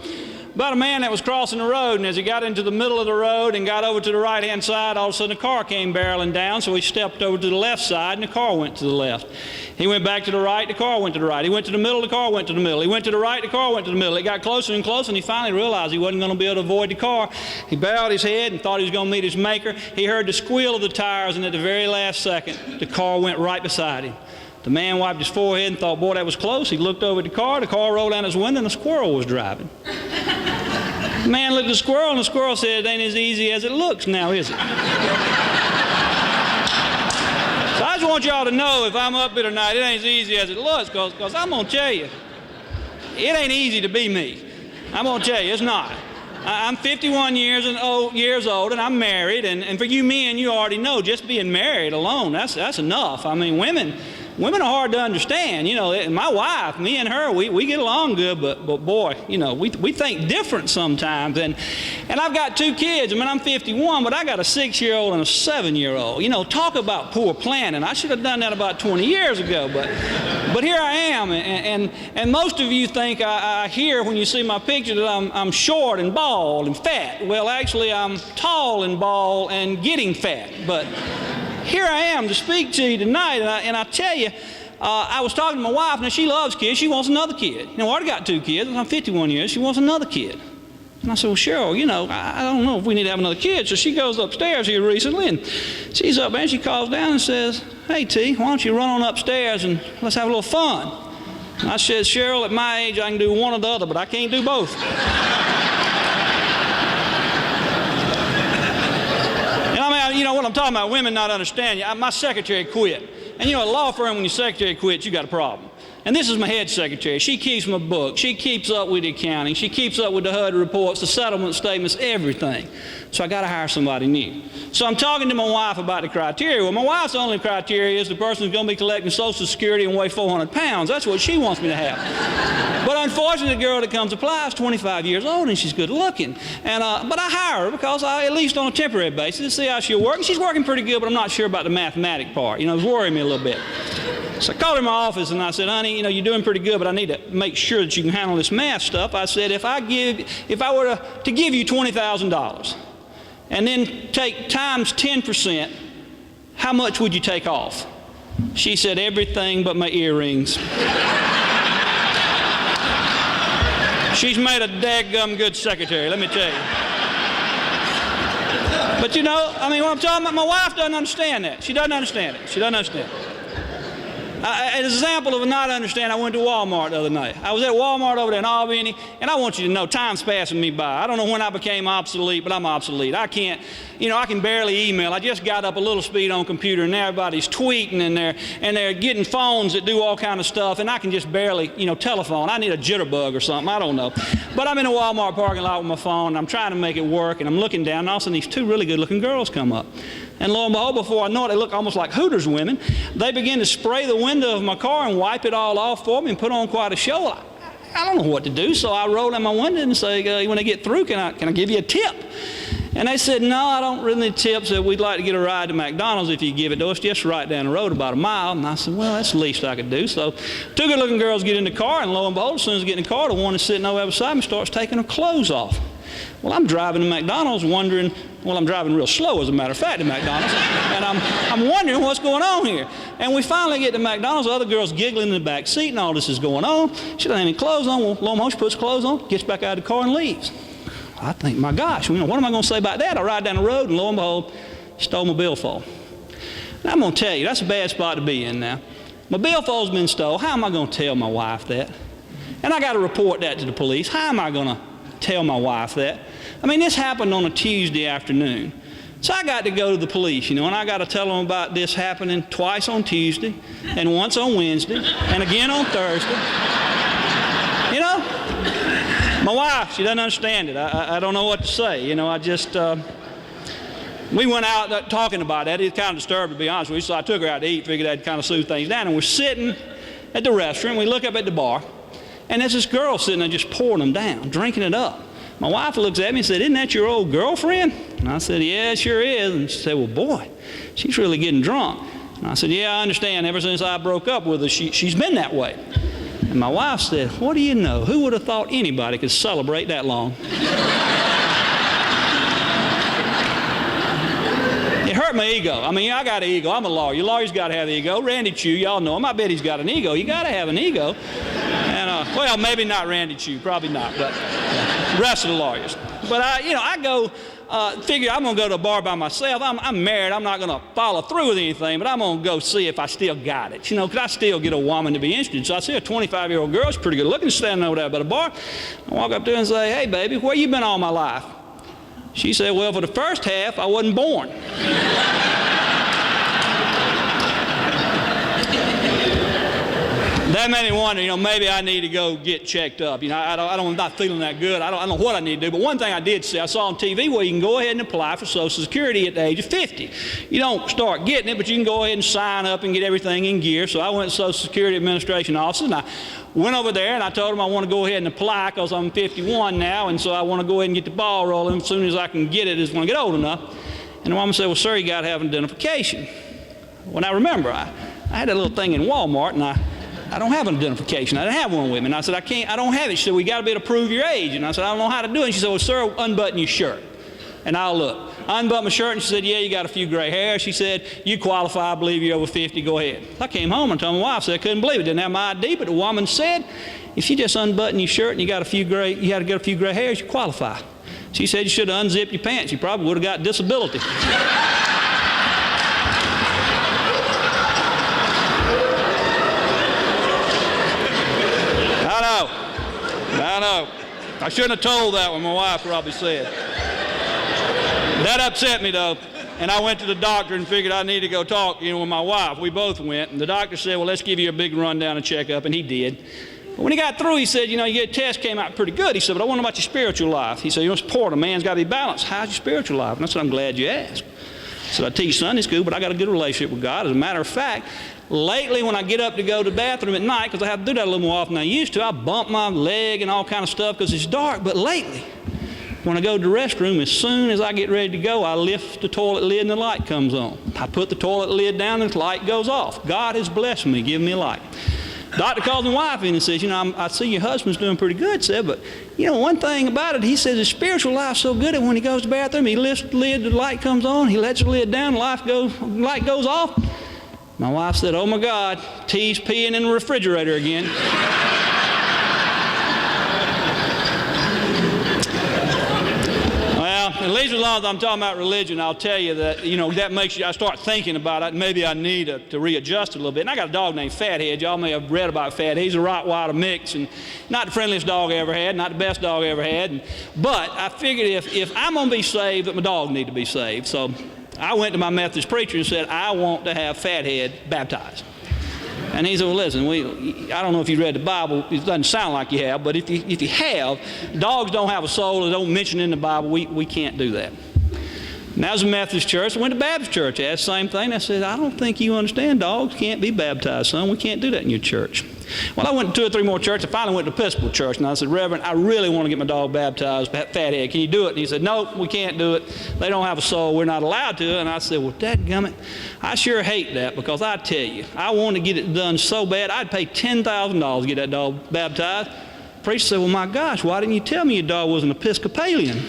about a man that was crossing the road, and as he got into the middle of the road and got over to the right-hand side, all of a sudden a car came barreling down, so he stepped over to the left side, and the car went to the left. He went back to the right, the car went to the right. He went to the middle, the car went to the middle. He went to the right, the car went to the middle. It got closer and closer, and he finally realized he wasn't going to be able to avoid the car. He bowed his head and thought he was going to meet his maker. He heard the squeal of the tires, and at the very last second, the car went right beside him. The man wiped his forehead and thought, boy, that was close. He looked over at the car rolled down his window, and a squirrel was driving. The man looked at the squirrel, and the squirrel said, it ain't as easy as it looks now, is it? So I just want y'all to know if I'm up here tonight, it ain't as easy as it looks, because I'm going to tell you, it ain't easy to be me. I'm going to tell you, it's not. I'm 51 years old, and I'm married, and for you men, you already know, just being married alone, that's enough. I mean, women are hard to understand. You know, my wife, me and her, we get along good, but boy, you know, we think different sometimes. And I've got 2 kids. I mean, I'm 51, but I got a 6-year-old and a 7-year-old. You know, talk about poor planning. I should have done that about 20 years ago, but here I am. And most of you think I hear when you see my picture that I'm short and bald and fat. Well, actually, I'm tall and bald and getting fat. But here I am to speak to you tonight, and I tell you, I was talking to my wife. Now, she loves kids. She wants another kid. You know, I already got 2 kids. I'm 51 years. She wants another kid. And I said, well, Cheryl, you know, I don't know if we need to have another kid. So she goes upstairs here recently, and she's up there, and she calls down and says, hey, T, why don't you run on upstairs and let's have a little fun? And I said, Cheryl, at my age, I can do one or the other, but I can't do both. You know what I'm talking about, women not understanding. My secretary quit. And you know, a law firm, when your secretary quits, you got a problem. And this is my head secretary. She keeps my book. She keeps up with the accounting. She keeps up with the HUD reports, the settlement statements, everything. So I got to hire somebody new. So I'm talking to my wife about the criteria. Well, my wife's only criteria is the person who's going to be collecting Social Security and weigh 400 pounds. That's what she wants me to have. But unfortunately, the girl that comes to apply is 25 years old, and she's good looking. And but I hire her because at least on a temporary basis, to see how she'll work. And she's working pretty good, but I'm not sure about the mathematic part. You know, it's worrying me a little bit. So I called her in my office and I said, honey, you know, you're doing pretty good, but I need to make sure that you can handle this math stuff. I said, if I were to give you $20,000 and then take times 10%, how much would you take off? She said, everything but my earrings. She's made a dadgum good secretary, let me tell you. But you know, I mean, what I'm talking about, my wife doesn't understand that. She doesn't understand it. She doesn't understand it. An example of not understanding, I went to Walmart the other night. I was at Walmart over there in Albany, and I want you to know, time's passing me by. I don't know when I became obsolete, but I'm obsolete. I can't, you know, I can barely email. I just got up a little speed on computer, and now everybody's tweeting, and they're getting phones that do all kind of stuff, and I can just barely, you know, telephone. I need a jitterbug or something, I don't know. But I'm in a Walmart parking lot with my phone, and I'm trying to make it work, and I'm looking down, and all of a sudden these 2 really good-looking girls come up. And lo and behold, before I know it, they look almost like Hooters women. They begin to spray the window of my car and wipe it all off for me and put on quite a show. I don't know what to do, so I roll down my window and say, when they get through, can I give you a tip? And they said, no, I don't really need tips. We'd like to get a ride to McDonald's if you give it to us, just right down the road about a mile. And I said, well, that's the least I could do. So 2 good-looking girls get in the car, and lo and behold, as soon as they get in the car, the one that's sitting over beside me starts taking her clothes off. Well, I'm driving to McDonald's wondering, well, I'm driving real slow, as a matter of fact, to McDonald's, and I'm wondering what's going on here. And we finally get to McDonald's, the other girl's giggling in the back seat, and all this is going on. She doesn't have any clothes on. Well, lo and behold, she puts clothes on, gets back out of the car and leaves. I think, my gosh, you know, what am I going to say about that? I ride down the road, and lo and behold, stole my billfold. Now, I'm going to tell you, that's a bad spot to be in now. My billfold's been stolen. How am I going to tell my wife that? And I got to report that to the police. How am I going to tell my wife that? I mean, this happened on a Tuesday afternoon. So I got to go to the police, you know, and I got to tell them about this happening twice on Tuesday and once on Wednesday and again on Thursday. You know, my wife, she doesn't understand it. I don't know what to say. You know, I just, we went out talking about that. It kind of disturbed, to be honest with you, so I took her out to eat, figured that'd kind of soothe things down. And we're sitting at the restaurant. We look up at the bar, and there's this girl sitting there just pouring them down, drinking it up. My wife looks at me and said, isn't that your old girlfriend? And I said, yeah, it sure is. And she said, well, boy, she's really getting drunk. And I said, yeah, I understand. Ever since I broke up with her, she's been that way. And my wife said, what do you know? Who would have thought anybody could celebrate that long? It hurt my ego. I mean, I got an ego. I'm a lawyer. Your lawyer's got to have an ego. Randy Chew, y'all know him. I bet he's got an ego. You got to have an ego. And, well, maybe not Randy Chew. Probably not. But the rest of the lawyers. But, I go, figure I'm going to go to a bar by myself. I'm married. I'm not going to follow through with anything, but I'm going to go see if I still got it. You know, could I still get a woman to be interested? So I see a 25-year-old girl. She's pretty good looking, standing over there by the bar. I walk up to her and say, hey, baby, where you been all my life? She said, well, for the first half, I wasn't born. that made me wonder, maybe I need to go get checked up. I'm not feeling that good. I don't know what I need to do. But one thing I did see, I saw on TV where you can go ahead and apply for Social Security at the age of 50. You don't start getting it, but you can go ahead and sign up and get everything in gear. So I went to Social Security Administration office, and I went over there, and I told them I want to go ahead and apply because I'm 51 now, and so I want to go ahead and get the ball rolling. As soon as I can get it is when I get old enough. And the woman said, well, sir, you got to have an identification. Well, now remember, I had that little thing in Walmart, and I don't have an identification. I didn't have one with me. And I said, I don't have it. She said, we got to be able to prove your age. And I said, I don't know how to do it. And she said, well, sir, unbutton your shirt. And I'll look. I unbuttoned my shirt, and she said, yeah, you got a few gray hairs. She said, you qualify. I believe you're over 50. Go ahead. I came home and told my wife, I said, I couldn't believe it. Didn't have my ID, but the woman said, if you just unbutton your shirt and you had to get a few gray hairs, you qualify. She said, you should have unzipped your pants. You probably would have got disability. I know. I shouldn't have told that one, my wife probably said. That upset me, though. And I went to the doctor and figured I needed to go talk, with my wife. We both went. And the doctor said, well, let's give you a big rundown and checkup. And he did. But when he got through, he said, your test came out pretty good. He said, but I want to know about your spiritual life. He said, it's important. A man's got to be balanced. How's your spiritual life? And I said, I'm glad you asked. So I teach Sunday school, but I got a good relationship with God. As a matter of fact, lately when I get up to go to the bathroom at night, because I have to do that a little more often than I used to, I bump my leg and all kind of stuff because it's dark. But lately, when I go to the restroom, as soon as I get ready to go, I lift the toilet lid and the light comes on. I put the toilet lid down and the light goes off. God has blessed me, giving me a light. Doctor calls my wife in and says, I see your husband's doing pretty good, said, but, one thing about it, he says his spiritual life's so good that when he goes to the bathroom, he lifts the lid, the light comes on, he lets the lid down, the light goes off. My wife said, oh my God, T's peeing in the refrigerator again. Well, at least as long as I'm talking about religion, I'll tell you that, that makes you, I start thinking about it. Maybe I need to readjust a little bit. And I got a dog named Fathead. Y'all may have read about Fathead. He's a Rottweiler mix, and not the friendliest dog I ever had, not the best dog I ever had. But I figured if I'm going to be saved, that my dog need to be saved. So I went to my Methodist preacher and said, I want to have Fathead baptized. And he said, well, listen, I don't know if you read the Bible. It doesn't sound like you have, but if you have, dogs don't have a soul. They don't mention it in the Bible. We can't do that. And that was a Methodist church. I went to Baptist church. I asked the same thing. I said, I don't think you understand. Dogs can't be baptized, son. We can't do that in your church. Well, I went to 2 or 3 more churches. I finally went to Episcopal church, and I said, Reverend, I really want to get my dog baptized, Fathead. Can you do it? And he said, no, we can't do it. They don't have a soul. We're not allowed to. And I said, well, dadgummit, I sure hate that, because I tell you, I want to get it done so bad, I'd pay $10,000 to get that dog baptized. The preacher said, well, my gosh, why didn't you tell me your dog was an Episcopalian?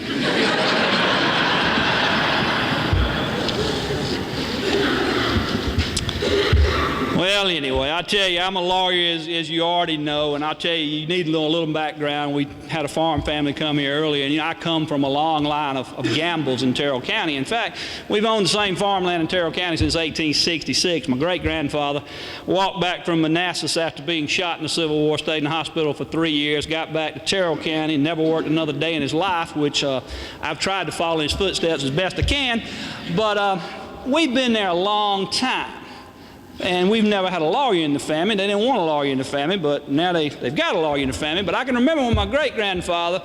Well, anyway, I tell you, I'm a lawyer, as you already know, and I'll tell you, you need a little background. We had a farm family come here earlier, and I come from a long line of Gambles in Terrell County. In fact, we've owned the same farmland in Terrell County since 1866. My great-grandfather walked back from Manassas after being shot in the Civil War, stayed in the hospital for 3 years, got back to Terrell County, and never worked another day in his life, which I've tried to follow in his footsteps as best I can. But we've been there a long time. And we've never had a lawyer in the family. They didn't want a lawyer in the family, but now they've got a lawyer in the family. But I can remember when my great-grandfather,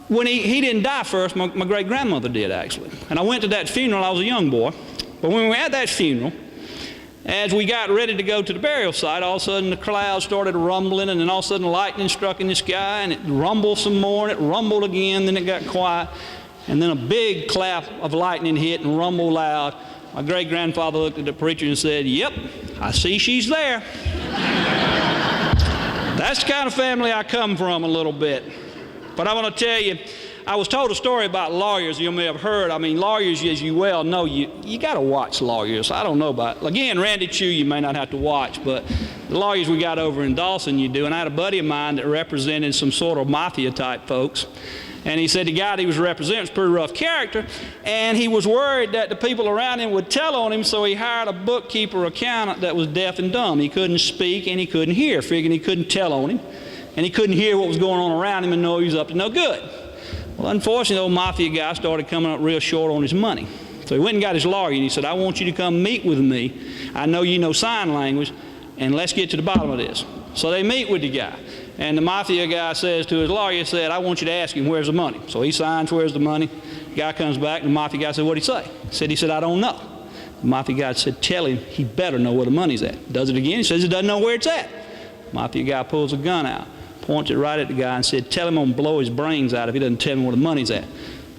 when he didn't die first, my great-grandmother did, actually. And I went to that funeral. I was a young boy. But when we were at that funeral, as we got ready to go to the burial site, all of a sudden the clouds started rumbling, and then all of a sudden lightning struck in the sky, and it rumbled some more, and it rumbled again, then it got quiet, and then a big clap of lightning hit and rumbled loud. My great-grandfather looked at the preacher and said, yep, I see she's there. That's the kind of family I come from a little bit. But I want to tell you, I was told a story about lawyers you may have heard. I mean, lawyers, as you well know, you got to watch lawyers. I don't know about, again, Randy Chew you may not have to watch, but the lawyers we got over in Dawson you do. And I had a buddy of mine that represented some sort of mafia-type folks. And he said the guy that he was representing was a pretty rough character, and he was worried that the people around him would tell on him, so he hired a bookkeeper accountant that was deaf and dumb. He couldn't speak and he couldn't hear, figuring he couldn't tell on him, and he couldn't hear what was going on around him and know he was up to no good. Well, unfortunately, the old mafia guy started coming up real short on his money. So he went and got his lawyer, and he said, I want you to come meet with me. I know you know sign language, and let's get to the bottom of this. So they meet with the guy. And the mafia guy says to his lawyer, I want you to ask him, where's the money? So he signs, where's the money? The guy comes back, and the mafia guy said, what'd he say? He said, I don't know. The mafia guy said, tell him he better know where the money's at. Does it again. He says he doesn't know where it's at. The mafia guy pulls a gun out, points it right at the guy and said, tell him I'm going to blow his brains out if he doesn't tell me where the money's at.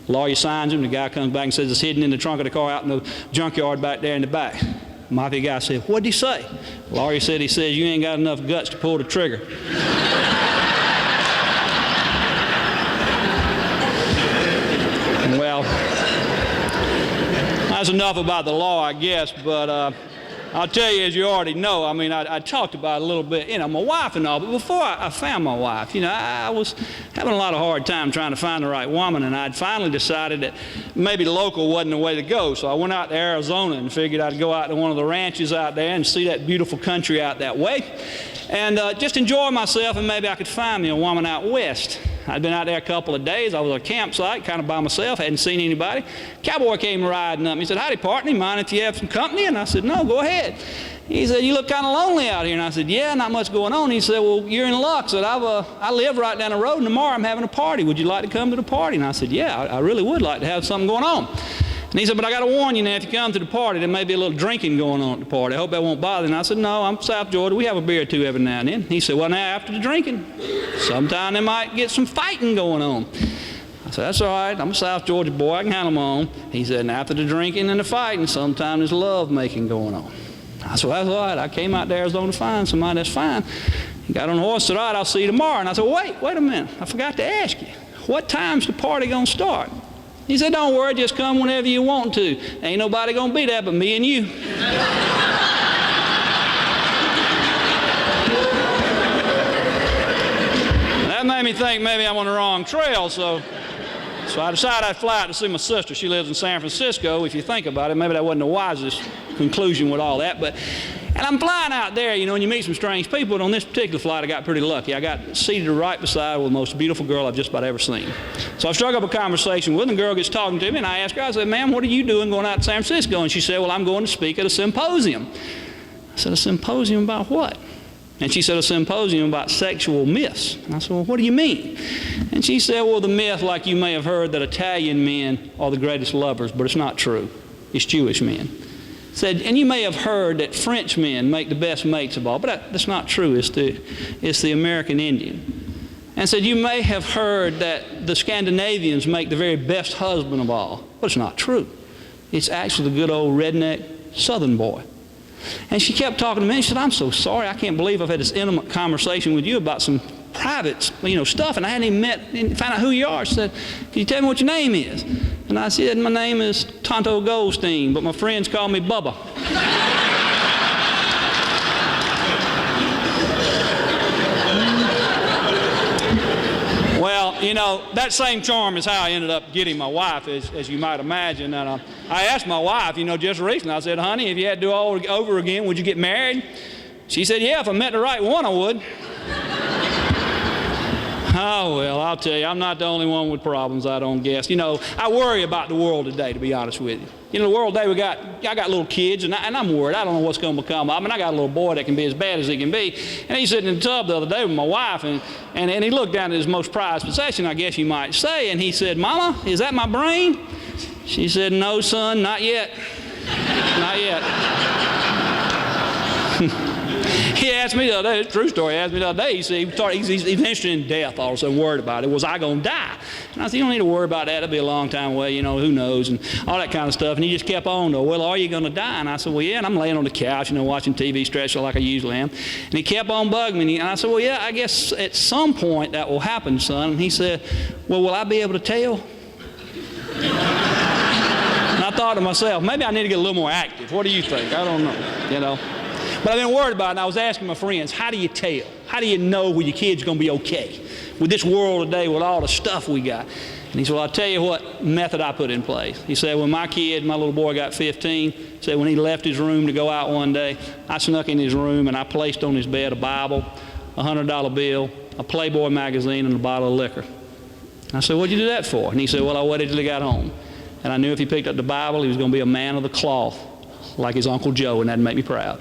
The lawyer signs him. The guy comes back and says it's hidden in the trunk of the car out in the junkyard back there in the back. The mafia guy said, what'd he say? The lawyer said, he says, you ain't got enough guts to pull the trigger. Well, that's enough about the law, I guess, but I'll tell you, as you already know, I mean, I talked about it a little bit, my wife and all, but before I found my wife, I was having a lot of hard time trying to find the right woman, and I'd finally decided that maybe the local wasn't the way to go, so I went out to Arizona and figured I'd go out to one of the ranches out there and see that beautiful country out that way, and just enjoy myself, and maybe I could find me a woman out west. I'd been out there a couple of days. I was at a campsite, kind of by myself, hadn't seen anybody. Cowboy came riding up. He said, howdy, partner, mind if you have some company? And I said, no, go ahead. He said, you look kind of lonely out here. And I said, yeah, not much going on. He said, well, you're in luck. I said, I live right down the road, and tomorrow I'm having a party. Would you like to come to the party? And I said, yeah, I really would like to have something going on. And he said, but I got to warn you now, if you come to the party, there may be a little drinking going on at the party. I hope that won't bother you. And I said, no, I'm South Georgia. We have a beer or two every now and then. He said, well, now, after the drinking, sometime they might get some fighting going on. I said, that's all right. I'm a South Georgia boy. I can handle my own. He said, and after the drinking and the fighting, sometimes there's love making going on. I said, well, that's all right. I came out to Arizona to find somebody that's fine. He got on the horse and said, all right, I'll see you tomorrow. And I said, wait a minute. I forgot to ask you. What time's the party going to start? He said, don't worry, just come whenever you want to. Ain't nobody going to be there but me and you. That made me think maybe I'm on the wrong trail, so I decided I'd fly out to see my sister. She lives in San Francisco. If you think about it, maybe that wasn't the wisest conclusion with all that, and I'm flying out there, and you meet some strange people, and on this particular flight, I got pretty lucky. I got seated right beside the most beautiful girl I've just about ever seen. So I struck up a conversation with her, and the girl gets talking to me, and I asked her, I said, ma'am, what are you doing going out to San Francisco? And she said, well, I'm going to speak at a symposium. I said, a symposium about what? And she said, a symposium about sexual myths. And I said, well, what do you mean? And she said, well, the myth, like you may have heard, that Italian men are the greatest lovers, but it's not true. It's Jewish men. Said, and you may have heard that French men make the best mates of all, but that's not true. It's the American Indian. And said, you may have heard that the Scandinavians make the very best husband of all, but it's not true. It's actually the good old redneck Southern boy. And she kept talking to me, and she said, I'm so sorry, I can't believe I've had this intimate conversation with you about some private, stuff, and I hadn't even found out who you are. She said, can you tell me what your name is? And I said, my name is Tonto Goldstein, but my friends call me Bubba. Well, that same charm is how I ended up getting my wife, as you might imagine. And I asked my wife, just recently, I said, honey, if you had to do it all over again, would you get married? She said, yeah, if I met the right one, I would. Oh, well, I'll tell you, I'm not the only one with problems, I don't guess. I worry about the world today, to be honest with you. The world today, I got little kids, and I'm worried. I don't know what's going to become. I got a little boy that can be as bad as he can be. And he's sitting in the tub the other day with my wife, and he looked down at his most prized possession, I guess you might say, and he said, Mama, is that my brain? She said, no, son, not yet. Not yet. He asked me the other day, it's a true story, he asked me the other day, he said he's interested in death, all of a sudden worried about it. Was I going to die? And I said, you don't need to worry about that, it'll be a long time away, who knows, and all that kind of stuff. And he just kept on, though, well, are you going to die? And I said, well, yeah, and I'm laying on the couch, watching TV stretched like I usually am. And he kept on bugging me, and I said, well, yeah, I guess at some point that will happen, son. And he said, well, will I be able to tell? And I thought to myself, maybe I need to get a little more active. What do you think? I don't know, But I've been worried about it, and I was asking my friends, how do you tell? How do you know when your kid's going to be okay with this world today, with all the stuff we got? And he said, well, I'll tell you what method I put in place. He said, when my little boy got 15, said when he left his room to go out one day, I snuck in his room, and I placed on his bed a Bible, a $100 bill, a Playboy magazine, and a bottle of liquor. And I said, what'd you do that for? And he said, well, I waited till he got home. And I knew if he picked up the Bible, he was going to be a man of the cloth, like his Uncle Joe, and that'd make me proud.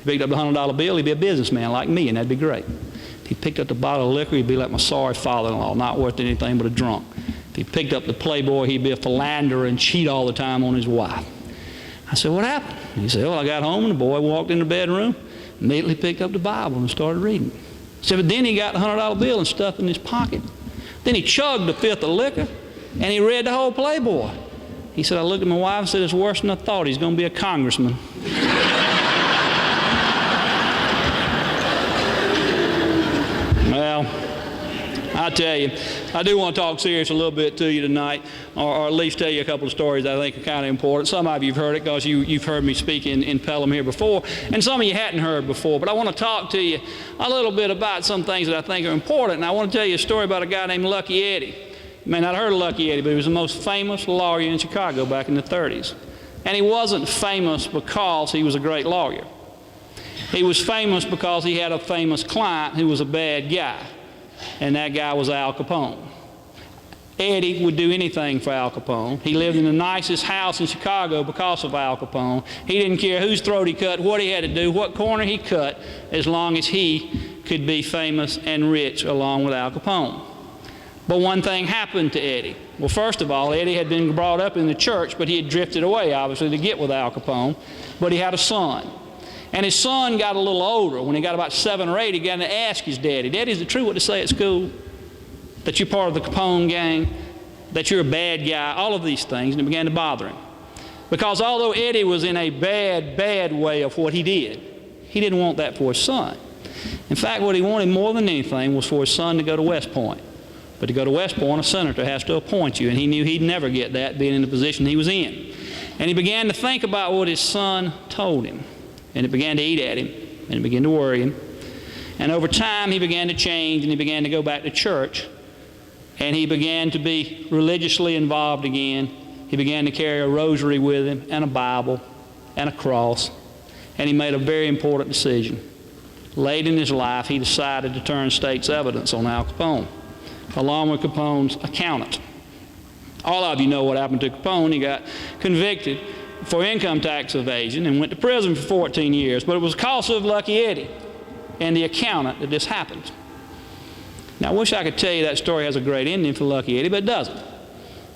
If he picked up the $100 bill, he'd be a businessman like me, and that'd be great. If he picked up the bottle of liquor, he'd be like my sorry father-in-law, not worth anything but a drunk. If he picked up the Playboy, he'd be a philanderer and cheat all the time on his wife. I said, what happened? He said, well, I got home and the boy walked in the bedroom, immediately picked up the Bible and started reading. He said, but then he got the $100 bill and stuffed in his pocket. Then he chugged the fifth of liquor and he read the whole Playboy. He said, I looked at my wife and said, it's worse than I thought. He's going to be a congressman. Well, I tell you, I do want to talk serious a little bit to you tonight, or at least tell you a couple of stories that I think are kind of important. Some of you have heard it because you've heard me speak in Pelham here before, and some of you hadn't heard before. But I want to talk to you a little bit about some things that I think are important. And I want to tell you a story about a guy named Lucky Eddie. You may not have heard of Lucky Eddie, but he was the most famous lawyer in Chicago back in the 30s. And he wasn't famous because he was a great lawyer. He was famous because he had a famous client who was a bad guy, and that guy was Al Capone. Eddie would do anything for Al Capone. He lived in the nicest house in Chicago because of Al Capone. He didn't care whose throat he cut, what he had to do, what corner he cut, as long as he could be famous and rich along with Al Capone. But one thing happened to Eddie. Well, first of all, Eddie had been brought up in the church, but he had drifted away, obviously, to get with Al Capone. But he had a son. And his son got a little older. When he got about 7 or 8, he began to ask his daddy, Daddy, is it true what they say at school? That you're part of the Capone gang? That you're a bad guy? All of these things. And it began to bother him. Because although Eddie was in a bad way of what he didn't want that for his son. In fact, what he wanted more than anything was for his son to go to West Point. But to go to West Point, a senator has to appoint you, and he knew he'd never get that being in the position he was in. And he began to think about what his son told him. And it began to eat at him, and it began to worry him. And over time, he began to change, and he began to go back to church. And he began to be religiously involved again. He began to carry a rosary with him, and a Bible, and a cross. And he made a very important decision. Late in his life, he decided to turn state's evidence on Al Capone, along with Capone's accountant. All of you know what happened to Capone. He got convicted for income tax evasion and went to prison for 14 years. But it was because of Lucky Eddie and the accountant that this happened. Now, I wish I could tell you that story has a great ending for Lucky Eddie, but it doesn't.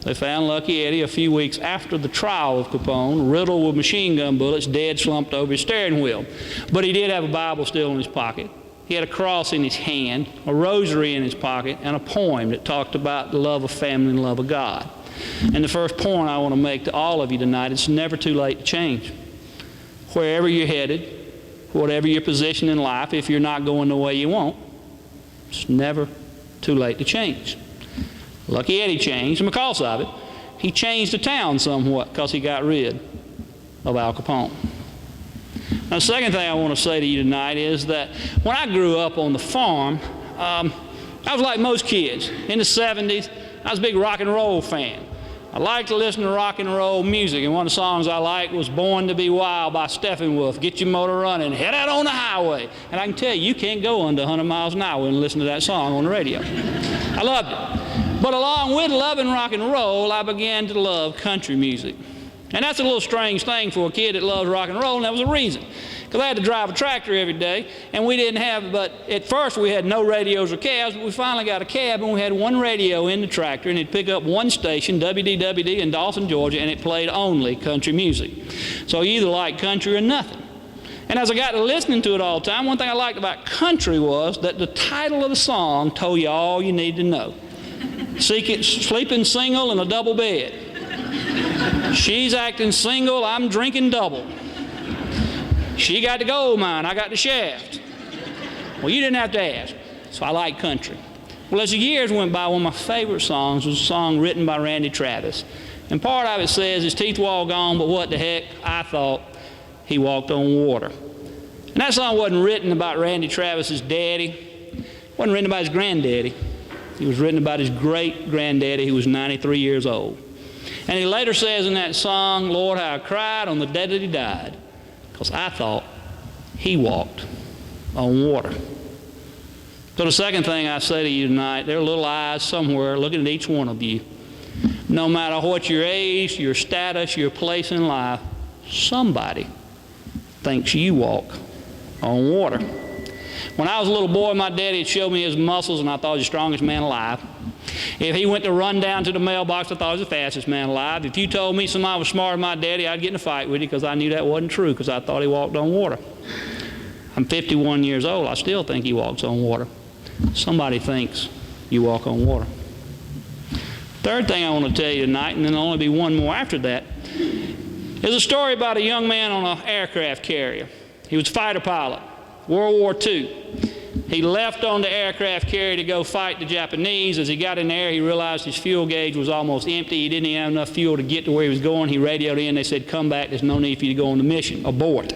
They found Lucky Eddie a few weeks after the trial of Capone, riddled with machine gun bullets, dead, slumped over his steering wheel. But he did have a Bible still in his pocket. He had a cross in his hand, a rosary in his pocket, and a poem that talked about the love of family and the love of God. And the first point I want to make to all of you tonight, it's never too late to change. Wherever you're headed, whatever your position in life, if you're not going the way you want, it's never too late to change. Lucky Eddie changed, and because of it, he changed the town somewhat because he got rid of Al Capone. Now, the second thing I want to say to you tonight is that when I grew up on the farm, I was like most kids. In the 70s, I was a big rock and roll fan. I liked to listen to rock and roll music, and one of the songs I liked was Born to Be Wild by Steppenwolf. Get your motor running, head out on the highway. And I can tell you, you can't go under 100 miles an hour and listen to that song on the radio. I loved it. But along with loving rock and roll, I began to love country music. And that's a little strange thing for a kid that loves rock and roll, and that was a reason. Because I had to drive a tractor every day, and we didn't have, but at first we had no radios or cabs, but we finally got a cab, and we had one radio in the tractor, and it'd pick up one station, WDWD in Dawson, Georgia, and it played only country music. So you either liked country or nothing. And as I got to listening to it all the time, one thing I liked about country was that the title of the song told you all you needed to know. Sleeping single in a double bed. She's acting single, I'm drinking double. She got the gold mine, I got the shaft. Well, you didn't have to ask, so I like country. Well, as the years went by, one of my favorite songs was a song written by Randy Travis. And part of it says, his teeth were all gone, but what the heck, I thought he walked on water. And that song wasn't written about Randy Travis's daddy. It wasn't written about his granddaddy. It was written about his great-granddaddy who was 93 years old. And he later says in that song, Lord, how I cried on the day that he died, because I thought he walked on water. So the second thing I say to you tonight, there are little eyes somewhere looking at each one of you. No matter what your age, your status, your place in life, somebody thinks you walk on water. When I was a little boy, my daddy had showed me his muscles, and I thought he was the strongest man alive. If he went to run down to the mailbox, I thought he was the fastest man alive. If you told me somebody was smarter than my daddy, I'd get in a fight with you because I knew that wasn't true, because I thought he walked on water. I'm 51 years old. I still think he walks on water. Somebody thinks you walk on water. Third thing I want to tell you tonight, and then there'll only be one more after that, is a story about a young man on an aircraft carrier. He was a fighter pilot, World War II. He left on the aircraft carrier to go fight the Japanese. As he got in the air, he realized his fuel gauge was almost empty. He didn't even have enough fuel to get to where he was going. He radioed in. They said, "Come back. There's no need for you to go on the mission. Abort."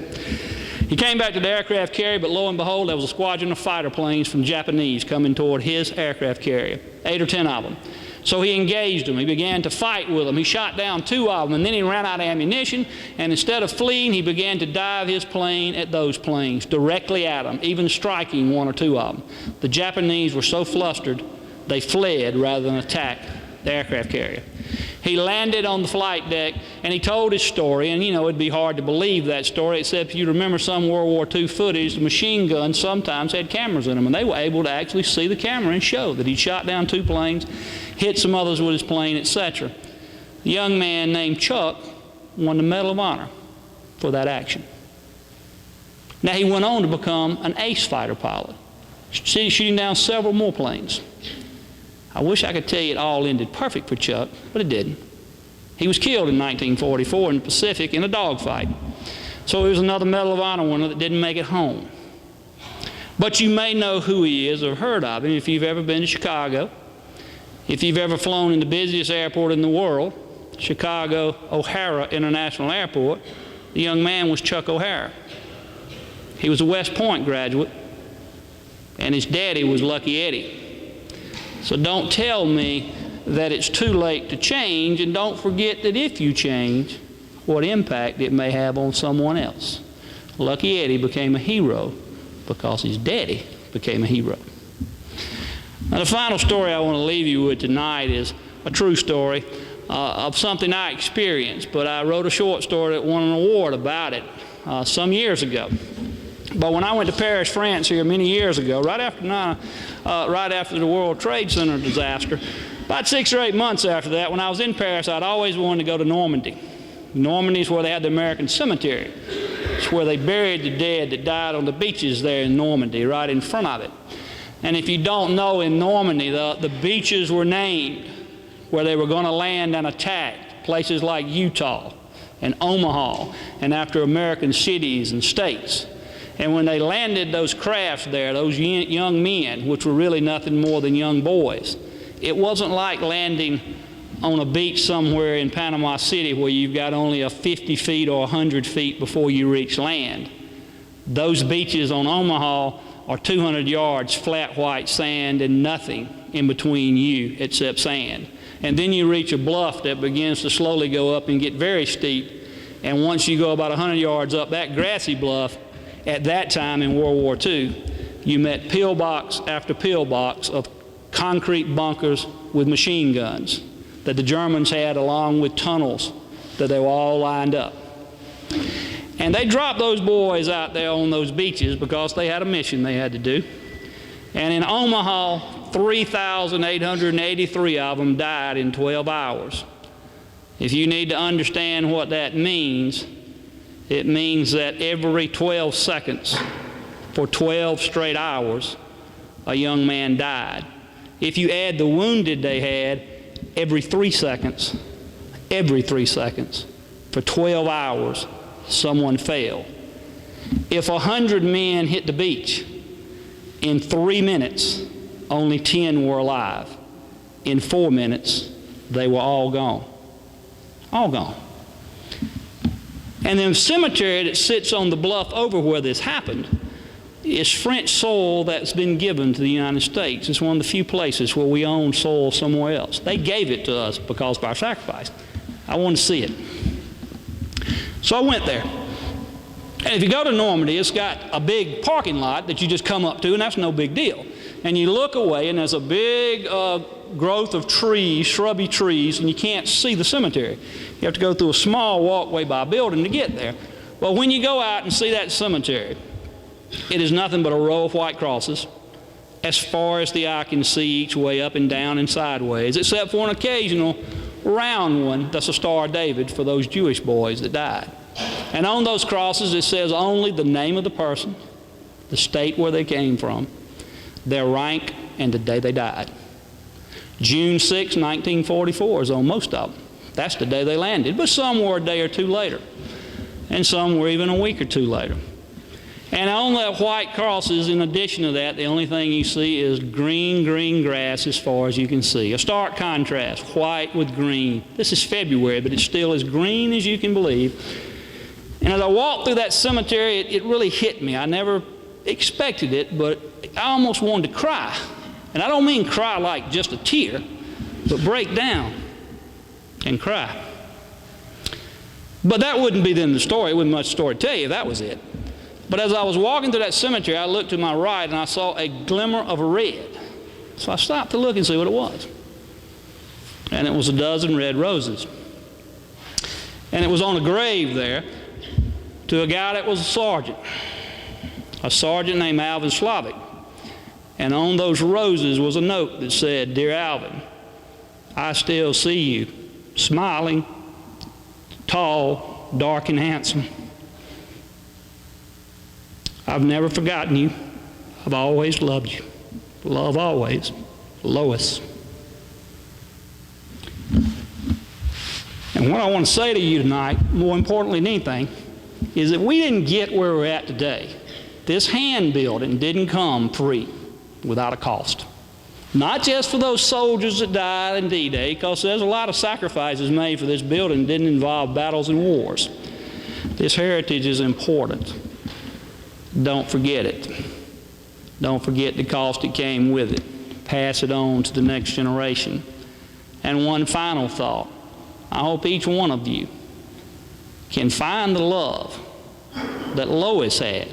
He came back to the aircraft carrier, but lo and behold, there was a squadron of fighter planes from Japanese coming toward his aircraft carrier, 8 or 10 of them. So he engaged them. He began to fight with them. He shot down 2 of them, and then he ran out of ammunition, and instead of fleeing, he began to dive his plane at those planes, directly at them, even striking 1 or 2 of them. The Japanese were so flustered, they fled rather than attack the aircraft carrier. He landed on the flight deck, and he told his story, and it'd be hard to believe that story, except if you remember some World War II footage, the machine guns sometimes had cameras in them, and they were able to actually see the camera and show that he shot down 2 planes, hit some others with his plane, etc. A young man named Chuck won the Medal of Honor for that action. Now, he went on to become an ace fighter pilot, shooting down several more planes. I wish I could tell you it all ended perfect for Chuck, but it didn't. He was killed in 1944 in the Pacific in a dogfight. So it was another Medal of Honor winner that didn't make it home. But you may know who he is or heard of him if you've ever been to Chicago, if you've ever flown in the busiest airport in the world, Chicago O'Hara International Airport. The young man was Chuck O'Hara. He was a West Point graduate, and his daddy was Lucky Eddie. So don't tell me that it's too late to change, and don't forget that if you change, what impact it may have on someone else. Lucky Eddie became a hero because his daddy became a hero. Now, the final story I want to leave you with tonight is a true story of something I experienced, but I wrote a short story that won an award about it some years ago. But when I went to Paris, France here many years ago, right after the World Trade Center disaster, about 6 or 8 months after that, when I was in Paris, I'd always wanted to go to Normandy. Normandy is where they had the American cemetery. It's where they buried the dead that died on the beaches there in Normandy, right in front of it. And if you don't know, in Normandy, the beaches were named where they were going to land and attack, places like Utah and Omaha, and after American cities and states. And when they landed those crafts there, those young men, which were really nothing more than young boys, it wasn't like landing on a beach somewhere in Panama City where you've got only a 50 feet or 100 feet before you reach land. Those beaches on Omaha are 200 yards flat white sand and nothing in between you except sand. And then you reach a bluff that begins to slowly go up and get very steep. And once you go about 100 yards up that grassy bluff, at that time in World War II, you met pillbox after pillbox of concrete bunkers with machine guns that the Germans had, along with tunnels that they were all lined up. And they dropped those boys out there on those beaches because they had a mission they had to do. And in Omaha, 3,883 of them died in 12 hours. If you need to understand what that means, it means that every 12 seconds for 12 straight hours, a young man died. If you add the wounded they had, every 3 seconds, for 12 hours, someone fell. If 100 men hit the beach, in 3 minutes, only 10 were alive. In 4 minutes, they were all gone. All gone. And the cemetery that sits on the bluff over where this happened is French soil that's been given to the United States. It's one of the few places where we own soil somewhere else. They gave it to us because of our sacrifice. I wanted to see it. So I went there. And if you go to Normandy, it's got a big parking lot that you just come up to, and that's no big deal. And you look away, and there's a big growth of trees, shrubby trees, and you can't see the cemetery. You have to go through a small walkway by a building to get there. Well, when you go out and see that cemetery, It is nothing but a row of white crosses as far as the eye can see each way, up and down and sideways, except for an occasional round one that's a Star of David for those Jewish boys that died. And on those crosses it says only the name of the person, the state where they came from, their rank, and the day they died. June 6, 1944 is on most of them. That's the day they landed, but some were a day or two later, and some were even a week or two later. And on that white crosses, in addition to that, the only thing you see is green, green grass as far as you can see. A stark contrast, white with green. This is February, but it's still as green as you can believe. And as I walked through that cemetery, it really hit me. I never expected it, but I almost wanted to cry. And I don't mean cry like just a tear, but break down and cry. But that wouldn't be then the story. It wouldn't much story to tell you if that was it. But as I was walking through that cemetery, I looked to my right and I saw a glimmer of red. So I stopped to look and see what it was. And it was a dozen red roses. And it was on a grave there to a guy that was a sergeant named Alvin Slavic. And on those roses was a note that said, "Dear Alvin, I still see you, smiling, tall, dark, and handsome. I've never forgotten you. I've always loved you. Love always, Lois." And what I want to say to you tonight, more importantly than anything, is that we didn't get where we're at today. This hand building didn't come free, without a cost. Not just for those soldiers that died in D-Day, because there's a lot of sacrifices made for this building that didn't involve battles and wars. This heritage is important. Don't forget it. Don't forget the cost that came with it. Pass it on to the next generation. And one final thought. I hope each one of you can find the love that Lois had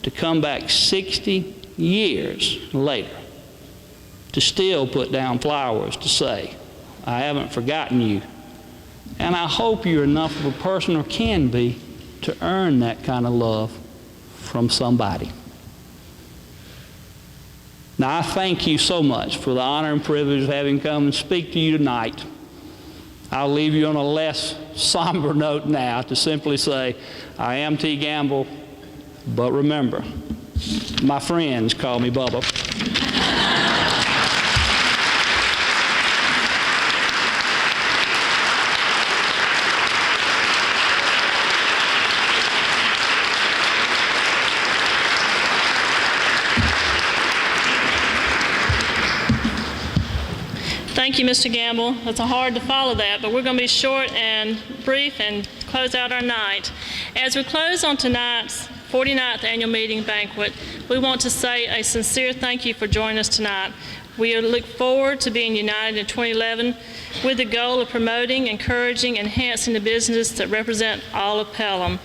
to come back 60 years later to still put down flowers to say, "I haven't forgotten you." And I hope you're enough of a person, or can be, to earn that kind of love from somebody. Now, I thank you so much for the honor and privilege of having come and speak to you tonight. I'll leave you on a less somber note now to simply say, I am T. Gamble, but remember, my friends call me Bubba. Thank you, Mr. Gamble. It's hard to follow that, but we're going to be short and brief and close out our night. As we close on tonight's 49th Annual Meeting Banquet, we want to say a sincere thank you for joining us tonight. We look forward to being united in 2011 with the goal of promoting, encouraging, and enhancing the business that represent all of Pelham.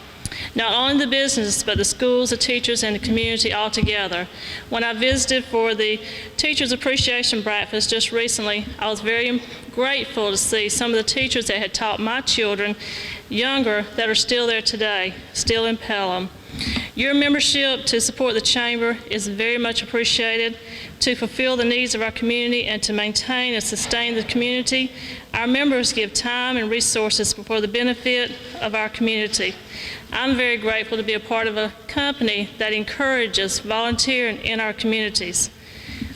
Not only the business, but the schools, the teachers, and the community altogether. When I visited for the Teachers Appreciation Breakfast just recently, I was very grateful to see some of the teachers that had taught my children younger that are still there today, still in Pelham. Your membership to support the Chamber is very much appreciated. To fulfill the needs of our community and to maintain and sustain the community, our members give time and resources for the benefit of our community. I'm very grateful to be a part of a company that encourages volunteering in our communities.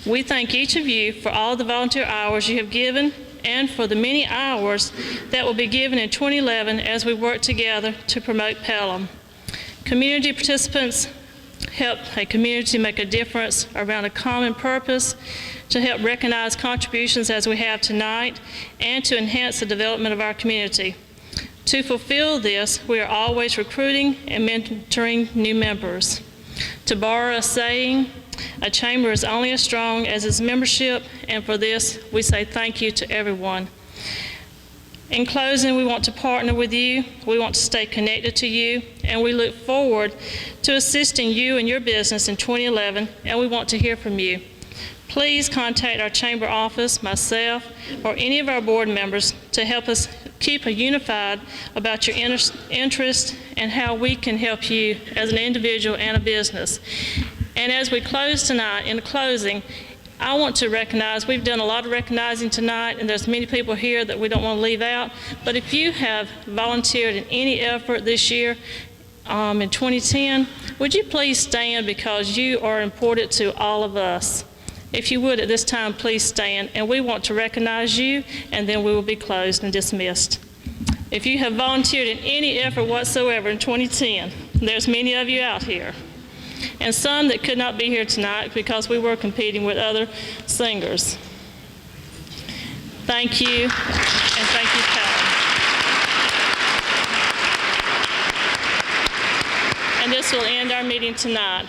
We thank each of you for all the volunteer hours you have given and for the many hours that will be given in 2011 as we work together to promote Pelham. Community participants help a community make a difference around a common purpose, to help recognize contributions as we have tonight, and to enhance the development of our community. To fulfill this, we are always recruiting and mentoring new members. To borrow a saying, a chamber is only as strong as its membership, and for this, we say thank you to everyone. In closing, we want to partner with you, we want to stay connected to you, and we look forward to assisting you in your business in 2011, and we want to hear from you. Please contact our chamber office, myself, or any of our board members to help us keep unified about your interests and how we can help you as an individual and a business. And as we close tonight, in closing, I want to recognize, we've done a lot of recognizing tonight, and there's many people here that we don't want to leave out, but if you have volunteered in any effort this year, in 2010, would you please stand, because you are important to all of us. If you would at this time, please stand, and we want to recognize you, and then we will be closed and dismissed. If you have volunteered in any effort whatsoever in 2010, there's many of you out here, and some that could not be here tonight because we were competing with other singers. Thank you, and thank you, Pelham. And this will end our meeting tonight.